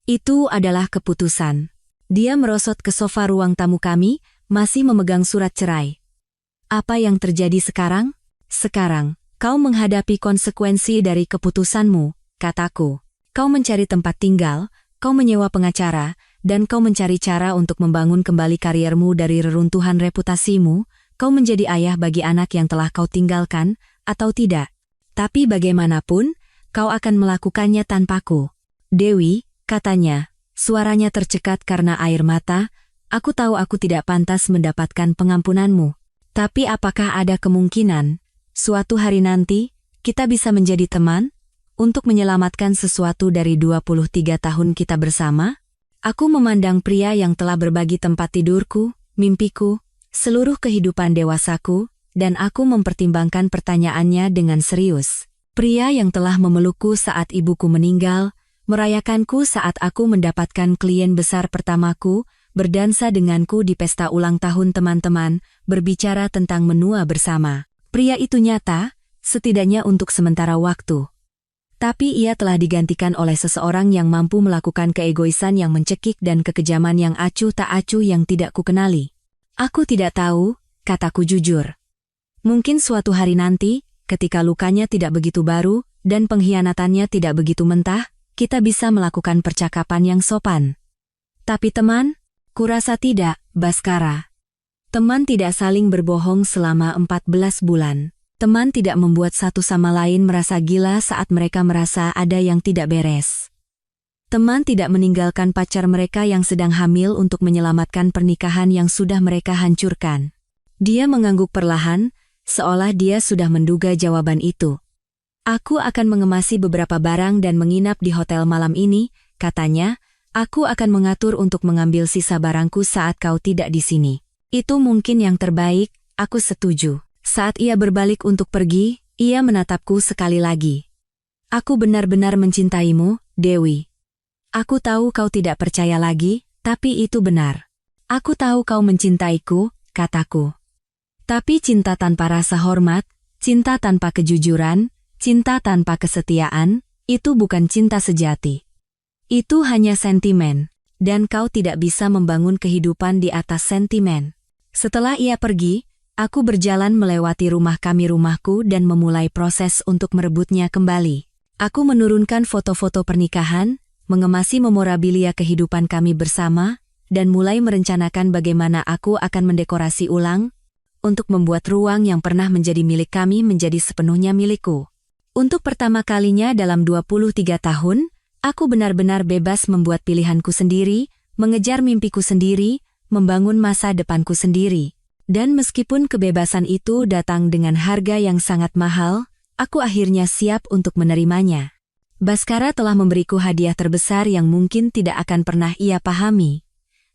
Itu adalah keputusan. Dia merosot ke sofa ruang tamu kami, masih memegang surat cerai. Apa yang terjadi sekarang? Sekarang, kau menghadapi konsekuensi dari keputusanmu, kataku. Kau mencari tempat tinggal, kau menyewa pengacara, dan kau mencari cara untuk membangun kembali kariermu dari reruntuhan reputasimu, kau menjadi ayah bagi anak yang telah kau tinggalkan, atau tidak. Tapi bagaimanapun, kau akan melakukannya tanpaku. Dewi, katanya, suaranya tercekat karena air mata, aku tahu aku tidak pantas mendapatkan pengampunanmu. Tapi apakah ada kemungkinan, suatu hari nanti, kita bisa menjadi teman? Untuk menyelamatkan sesuatu dari 23 tahun kita bersama? Aku memandang pria yang telah berbagi tempat tidurku, mimpiku, seluruh kehidupan dewasaku, dan aku mempertimbangkan pertanyaannya dengan serius. Pria yang telah memelukku saat ibuku meninggal, merayakanku saat aku mendapatkan klien besar pertamaku, berdansa denganku di pesta ulang tahun teman-teman, berbicara tentang menua bersama. Pria itu nyata, setidaknya untuk sementara waktu. Tapi ia telah digantikan oleh seseorang yang mampu melakukan keegoisan yang mencekik dan kekejaman yang acuh tak acuh yang tidak kukenali. Aku tidak tahu, kataku jujur. Mungkin suatu hari nanti, ketika lukanya tidak begitu baru, dan pengkhianatannya tidak begitu mentah, kita bisa melakukan percakapan yang sopan. Tapi teman, kurasa tidak, Baskara. Teman tidak saling berbohong selama 14 bulan. Teman tidak membuat satu sama lain merasa gila saat mereka merasa ada yang tidak beres. Teman tidak meninggalkan pacar mereka yang sedang hamil untuk menyelamatkan pernikahan yang sudah mereka hancurkan. Dia mengangguk perlahan, seolah dia sudah menduga jawaban itu. Aku akan mengemasi beberapa barang dan menginap di hotel malam ini, katanya. Aku akan mengatur untuk mengambil sisa barangku saat kau tidak di sini. Itu mungkin yang terbaik, aku setuju. Saat ia berbalik untuk pergi, ia menatapku sekali lagi. Aku benar-benar mencintaimu, Dewi. Aku tahu kau tidak percaya lagi, tapi itu benar. Aku tahu kau mencintaiku, kataku. Tapi cinta tanpa rasa hormat, cinta tanpa kejujuran, cinta tanpa kesetiaan, itu bukan cinta sejati. Itu hanya sentimen, dan kau tidak bisa membangun kehidupan di atas sentimen. Setelah ia pergi, aku berjalan melewati rumahku dan memulai proses untuk merebutnya kembali. Aku menurunkan foto-foto pernikahan, mengemasi memorabilia kehidupan kami bersama, dan mulai merencanakan bagaimana aku akan mendekorasi ulang, untuk membuat ruang yang pernah menjadi milik kami menjadi sepenuhnya milikku. Untuk pertama kalinya dalam 23 tahun, aku benar-benar bebas membuat pilihanku sendiri, mengejar mimpiku sendiri, membangun masa depanku sendiri. Dan meskipun kebebasan itu datang dengan harga yang sangat mahal, aku akhirnya siap untuk menerimanya. Bhaskara telah memberiku hadiah terbesar yang mungkin tidak akan pernah ia pahami.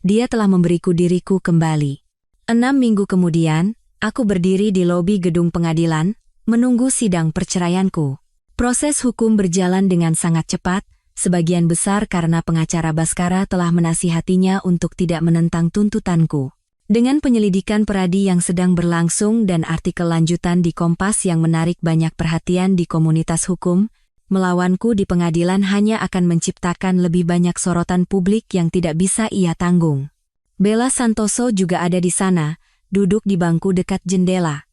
Dia telah memberiku diriku kembali. 6 minggu kemudian, aku berdiri di lobi gedung pengadilan, menunggu sidang perceraianku. Proses hukum berjalan dengan sangat cepat, sebagian besar karena pengacara Bhaskara telah menasihatinya untuk tidak menentang tuntutanku. Dengan penyelidikan Pradi yang sedang berlangsung dan artikel lanjutan di Kompas yang menarik banyak perhatian di komunitas hukum, melawanku di pengadilan hanya akan menciptakan lebih banyak sorotan publik yang tidak bisa ia tanggung. Bella Santoso juga ada di sana, duduk di bangku dekat jendela.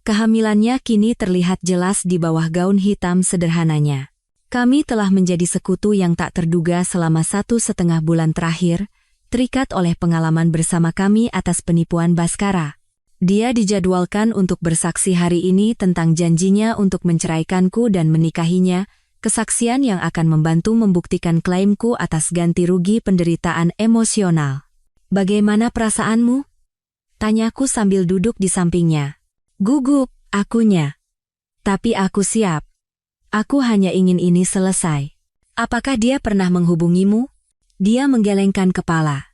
Kehamilannya kini terlihat jelas di bawah gaun hitam sederhananya. Kami telah menjadi sekutu yang tak terduga selama 1,5 bulan terakhir, terikat oleh pengalaman bersama kami atas penipuan Bhaskara. Dia dijadwalkan untuk bersaksi hari ini tentang janjinya untuk menceraikanku dan menikahinya, kesaksian yang akan membantu membuktikan klaimku atas ganti rugi penderitaan emosional. Bagaimana perasaanmu? Tanyaku sambil duduk di sampingnya. Gugup, akunya. Tapi aku siap. Aku hanya ingin ini selesai. Apakah dia pernah menghubungimu? Dia menggelengkan kepala.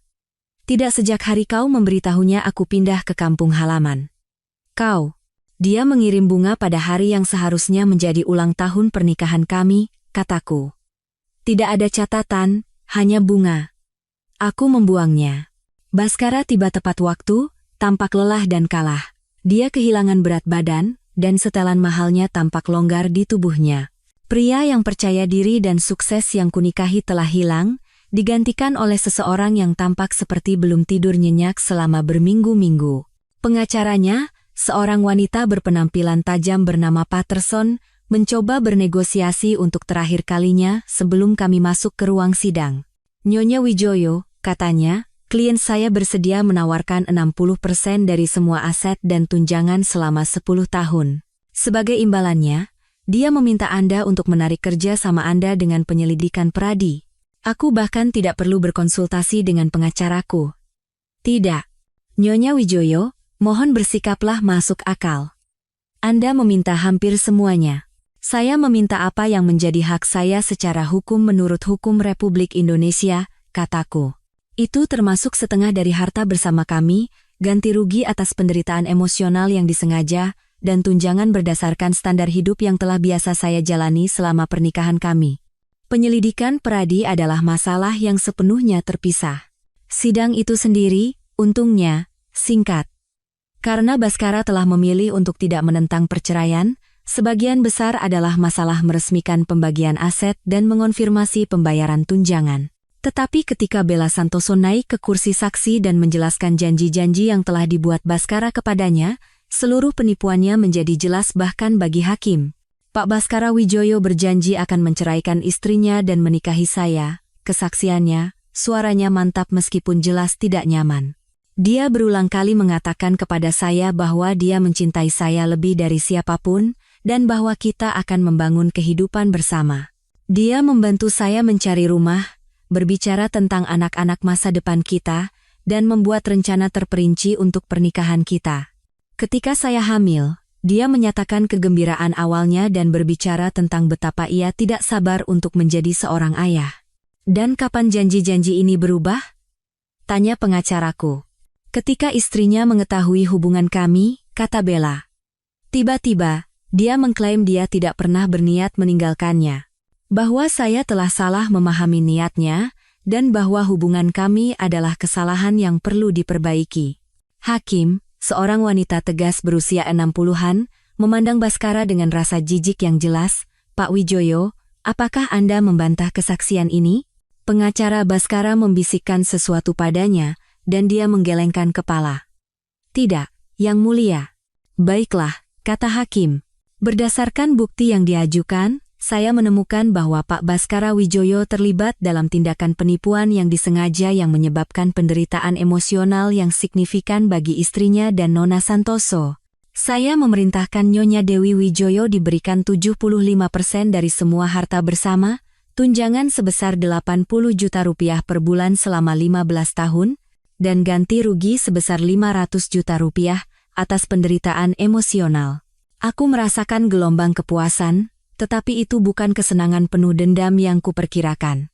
Tidak sejak hari kau memberitahunya aku pindah ke kampung halaman. Kau. Dia mengirim bunga pada hari yang seharusnya menjadi ulang tahun pernikahan kami, kataku. Tidak ada catatan, hanya bunga. Aku membuangnya. Bhaskara tiba tepat waktu, tampak lelah dan kalah. Dia kehilangan berat badan, dan setelan mahalnya tampak longgar di tubuhnya. Pria yang percaya diri dan sukses yang kunikahi telah hilang, digantikan oleh seseorang yang tampak seperti belum tidur nyenyak selama berminggu-minggu. Pengacaranya, seorang wanita berpenampilan tajam bernama Patterson, mencoba bernegosiasi untuk terakhir kalinya sebelum kami masuk ke ruang sidang. Nyonya Wijoyo, katanya, klien saya bersedia menawarkan 60% dari semua aset dan tunjangan selama 10 tahun. Sebagai imbalannya, dia meminta Anda untuk menarik kerja sama Anda dengan penyelidikan Pradi. Aku bahkan tidak perlu berkonsultasi dengan pengacaraku. Tidak. Nyonya Wijoyo, mohon bersikaplah masuk akal. Anda meminta hampir semuanya. Saya meminta apa yang menjadi hak saya secara hukum menurut hukum Republik Indonesia, kataku. Itu termasuk setengah dari harta bersama kami, ganti rugi atas penderitaan emosional yang disengaja, dan tunjangan berdasarkan standar hidup yang telah biasa saya jalani selama pernikahan kami. Penyelidikan Pradi adalah masalah yang sepenuhnya terpisah. Sidang itu sendiri, untungnya, singkat. Karena Bhaskara telah memilih untuk tidak menentang perceraian, sebagian besar adalah masalah meresmikan pembagian aset dan mengonfirmasi pembayaran tunjangan. Tetapi ketika Bella Santoso naik ke kursi saksi dan menjelaskan janji-janji yang telah dibuat Bhaskara kepadanya, seluruh penipuannya menjadi jelas bahkan bagi hakim. Pak Bhaskara Wijoyo berjanji akan menceraikan istrinya dan menikahi saya. Kesaksiannya, suaranya mantap meskipun jelas tidak nyaman. Dia berulang kali mengatakan kepada saya bahwa dia mencintai saya lebih dari siapapun, dan bahwa kita akan membangun kehidupan bersama. Dia membantu saya mencari rumah, berbicara tentang anak-anak masa depan kita, dan membuat rencana terperinci untuk pernikahan kita. Ketika saya hamil, dia menyatakan kegembiraan awalnya dan berbicara tentang betapa ia tidak sabar untuk menjadi seorang ayah. Dan kapan janji-janji ini berubah? Tanya pengacaraku. Ketika istrinya mengetahui hubungan kami, kata Bella. Tiba-tiba, dia mengklaim dia tidak pernah berniat meninggalkannya. Bahwa saya telah salah memahami niatnya, dan bahwa hubungan kami adalah kesalahan yang perlu diperbaiki. Hakim, seorang wanita tegas berusia 60-an, memandang Baskara dengan rasa jijik yang jelas. Pak Wijoyo, apakah Anda membantah kesaksian ini? Pengacara Baskara membisikkan sesuatu padanya, dan dia menggelengkan kepala. Tidak, Yang Mulia. Baiklah, kata hakim. Berdasarkan bukti yang diajukan, saya menemukan bahwa Pak Baskara Wijoyo terlibat dalam tindakan penipuan yang disengaja yang menyebabkan penderitaan emosional yang signifikan bagi istrinya dan Nona Santoso. Saya memerintahkan Nyonya Dewi Wijoyo diberikan 75% dari semua harta bersama, tunjangan sebesar 80 juta rupiah per bulan selama 15 tahun, dan ganti rugi sebesar 500 juta rupiah atas penderitaan emosional. Aku merasakan gelombang kepuasan, tetapi itu bukan kesenangan penuh dendam yang kuperkirakan.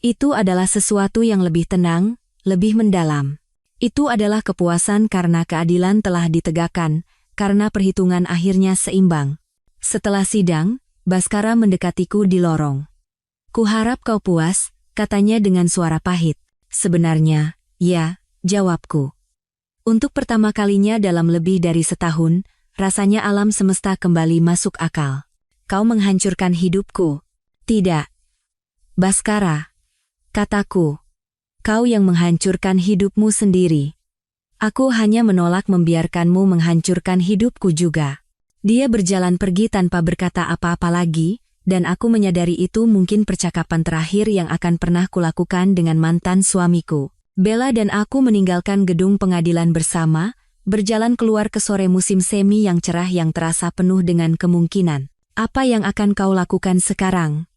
Itu adalah sesuatu yang lebih tenang, lebih mendalam. Itu adalah kepuasan karena keadilan telah ditegakkan, karena perhitungan akhirnya seimbang. Setelah sidang, Baskara mendekatiku di lorong. Kuharap kau puas, katanya dengan suara pahit. Sebenarnya, ya, jawabku. Untuk pertama kalinya dalam lebih dari setahun, rasanya alam semesta kembali masuk akal. Kau menghancurkan hidupku. Tidak. Baskara, kataku. Kau yang menghancurkan hidupmu sendiri. Aku hanya menolak membiarkanmu menghancurkan hidupku juga. Dia berjalan pergi tanpa berkata apa-apa lagi, dan aku menyadari itu mungkin percakapan terakhir yang akan pernah kulakukan dengan mantan suamiku. Bella dan aku meninggalkan gedung pengadilan bersama, berjalan keluar ke sore musim semi yang cerah yang terasa penuh dengan kemungkinan. Apa yang akan kau lakukan sekarang?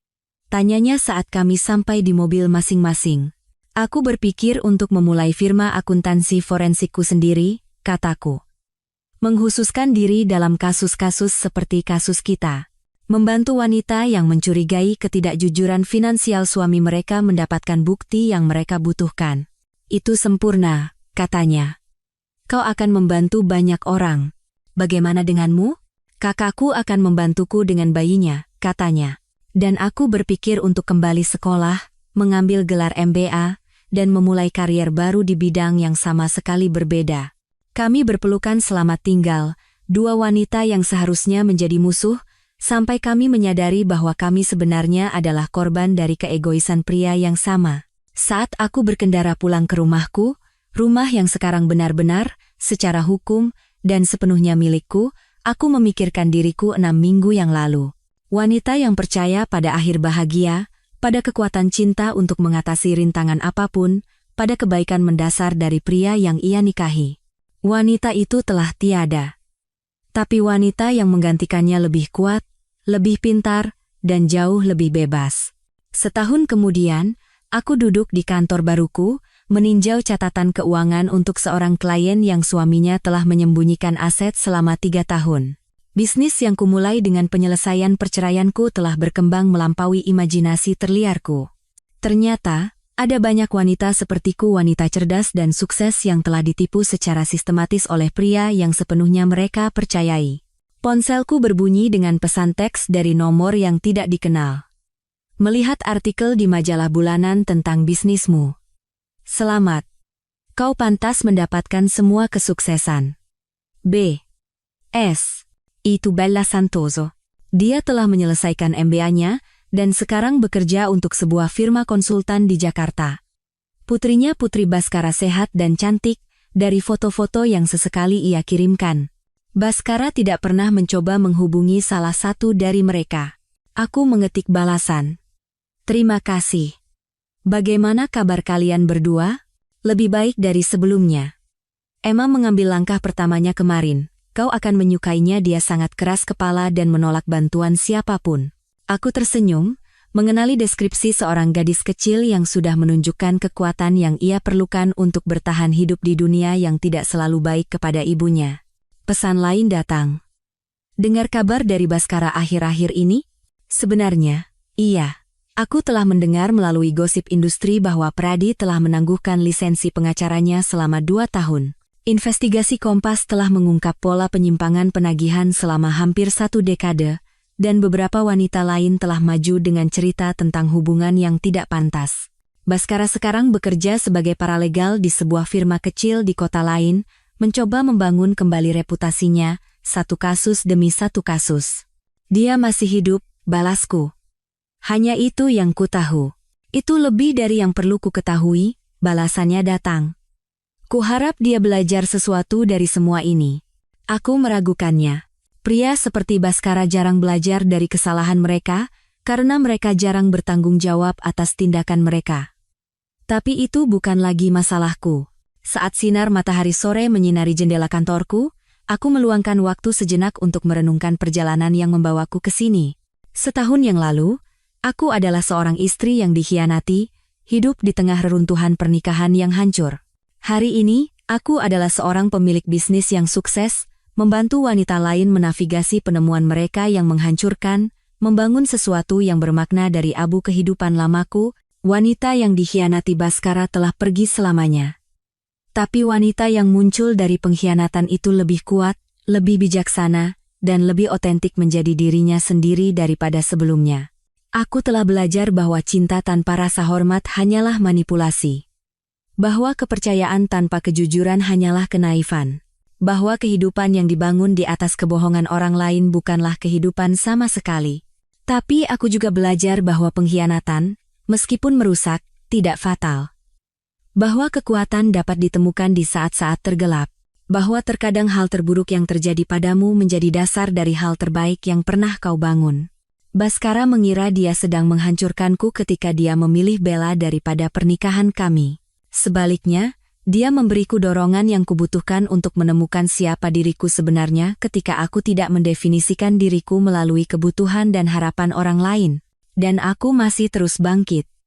Tanyanya saat kami sampai di mobil masing-masing. Aku berpikir untuk memulai firma akuntansi forensikku sendiri, kataku. Menghususkan diri dalam kasus-kasus seperti kasus kita. Membantu wanita yang mencurigai ketidakjujuran finansial suami mereka mendapatkan bukti yang mereka butuhkan. Itu sempurna, katanya. Kau akan membantu banyak orang. Bagaimana denganmu? Kakakku akan membantuku dengan bayinya, katanya. Dan aku berpikir untuk kembali sekolah, mengambil gelar MBA, dan memulai karier baru di bidang yang sama sekali berbeda. Kami berpelukan selamat tinggal, dua wanita yang seharusnya menjadi musuh, sampai kami menyadari bahwa kami sebenarnya adalah korban dari keegoisan pria yang sama. Saat aku berkendara pulang ke rumahku, rumah yang sekarang benar-benar, secara hukum, dan sepenuhnya milikku, aku memikirkan diriku 6 minggu yang lalu. Wanita yang percaya pada akhir bahagia, pada kekuatan cinta untuk mengatasi rintangan apapun, pada kebaikan mendasar dari pria yang ia nikahi. Wanita itu telah tiada. Tapi wanita yang menggantikannya lebih kuat, lebih pintar, dan jauh lebih bebas. Setahun kemudian, aku duduk di kantor baruku, meninjau catatan keuangan untuk seorang klien yang suaminya telah menyembunyikan aset selama 3 tahun. Bisnis yang kumulai dengan penyelesaian perceraianku telah berkembang melampaui imajinasi terliarku. Ternyata, ada banyak wanita sepertiku, wanita cerdas dan sukses yang telah ditipu secara sistematis oleh pria yang sepenuhnya mereka percayai. Ponselku berbunyi dengan pesan teks dari nomor yang tidak dikenal. Melihat artikel di majalah bulanan tentang bisnismu. Selamat. Kau pantas mendapatkan semua kesuksesan. B. S. Itu Bella Santoso. Dia telah menyelesaikan MBA-nya dan sekarang bekerja untuk sebuah firma konsultan di Jakarta. Putrinya Putri Baskara sehat dan cantik, dari foto-foto yang sesekali ia kirimkan. Baskara tidak pernah mencoba menghubungi salah satu dari mereka. Aku mengetik balasan. Terima kasih. Bagaimana kabar kalian berdua? Lebih baik dari sebelumnya. Emma mengambil langkah pertamanya kemarin. Kau akan menyukainya. Dia sangat keras kepala dan menolak bantuan siapapun. Aku tersenyum, mengenali deskripsi seorang gadis kecil yang sudah menunjukkan kekuatan yang ia perlukan untuk bertahan hidup di dunia yang tidak selalu baik kepada ibunya. Pesan lain datang. Dengar kabar dari Baskara akhir-akhir ini? Sebenarnya, iya. Aku telah mendengar melalui gosip industri bahwa Pradi telah menangguhkan lisensi pengacaranya selama 2 tahun. Investigasi Kompas telah mengungkap pola penyimpangan penagihan selama hampir 1 dekade, dan beberapa wanita lain telah maju dengan cerita tentang hubungan yang tidak pantas. Baskara sekarang bekerja sebagai paralegal di sebuah firma kecil di kota lain, mencoba membangun kembali reputasinya, satu kasus demi satu kasus. Dia masih hidup, balasku. Hanya itu yang ku tahu. Itu lebih dari yang perlu ku ketahui, balasannya datang. Kuharap dia belajar sesuatu dari semua ini. Aku meragukannya. Pria seperti Baskara jarang belajar dari kesalahan mereka, karena mereka jarang bertanggung jawab atas tindakan mereka. Tapi itu bukan lagi masalahku. Saat sinar matahari sore menyinari jendela kantorku, aku meluangkan waktu sejenak untuk merenungkan perjalanan yang membawaku ke sini. Setahun yang lalu, aku adalah seorang istri yang dikhianati, hidup di tengah reruntuhan pernikahan yang hancur. Hari ini, aku adalah seorang pemilik bisnis yang sukses, membantu wanita lain menavigasi penemuan mereka yang menghancurkan, membangun sesuatu yang bermakna dari abu kehidupan lamaku. Wanita yang dikhianati Baskara telah pergi selamanya. Tapi wanita yang muncul dari pengkhianatan itu lebih kuat, lebih bijaksana, dan lebih otentik menjadi dirinya sendiri daripada sebelumnya. Aku telah belajar bahwa cinta tanpa rasa hormat hanyalah manipulasi. Bahwa kepercayaan tanpa kejujuran hanyalah kenaifan. Bahwa kehidupan yang dibangun di atas kebohongan orang lain bukanlah kehidupan sama sekali. Tapi aku juga belajar bahwa pengkhianatan, meskipun merusak, tidak fatal. Bahwa kekuatan dapat ditemukan di saat-saat tergelap. Bahwa terkadang hal terburuk yang terjadi padamu menjadi dasar dari hal terbaik yang pernah kau bangun. Baskara mengira dia sedang menghancurkanku ketika dia memilih Bella daripada pernikahan kami. Sebaliknya, dia memberiku dorongan yang kubutuhkan untuk menemukan siapa diriku sebenarnya ketika aku tidak mendefinisikan diriku melalui kebutuhan dan harapan orang lain. Dan aku masih terus bangkit.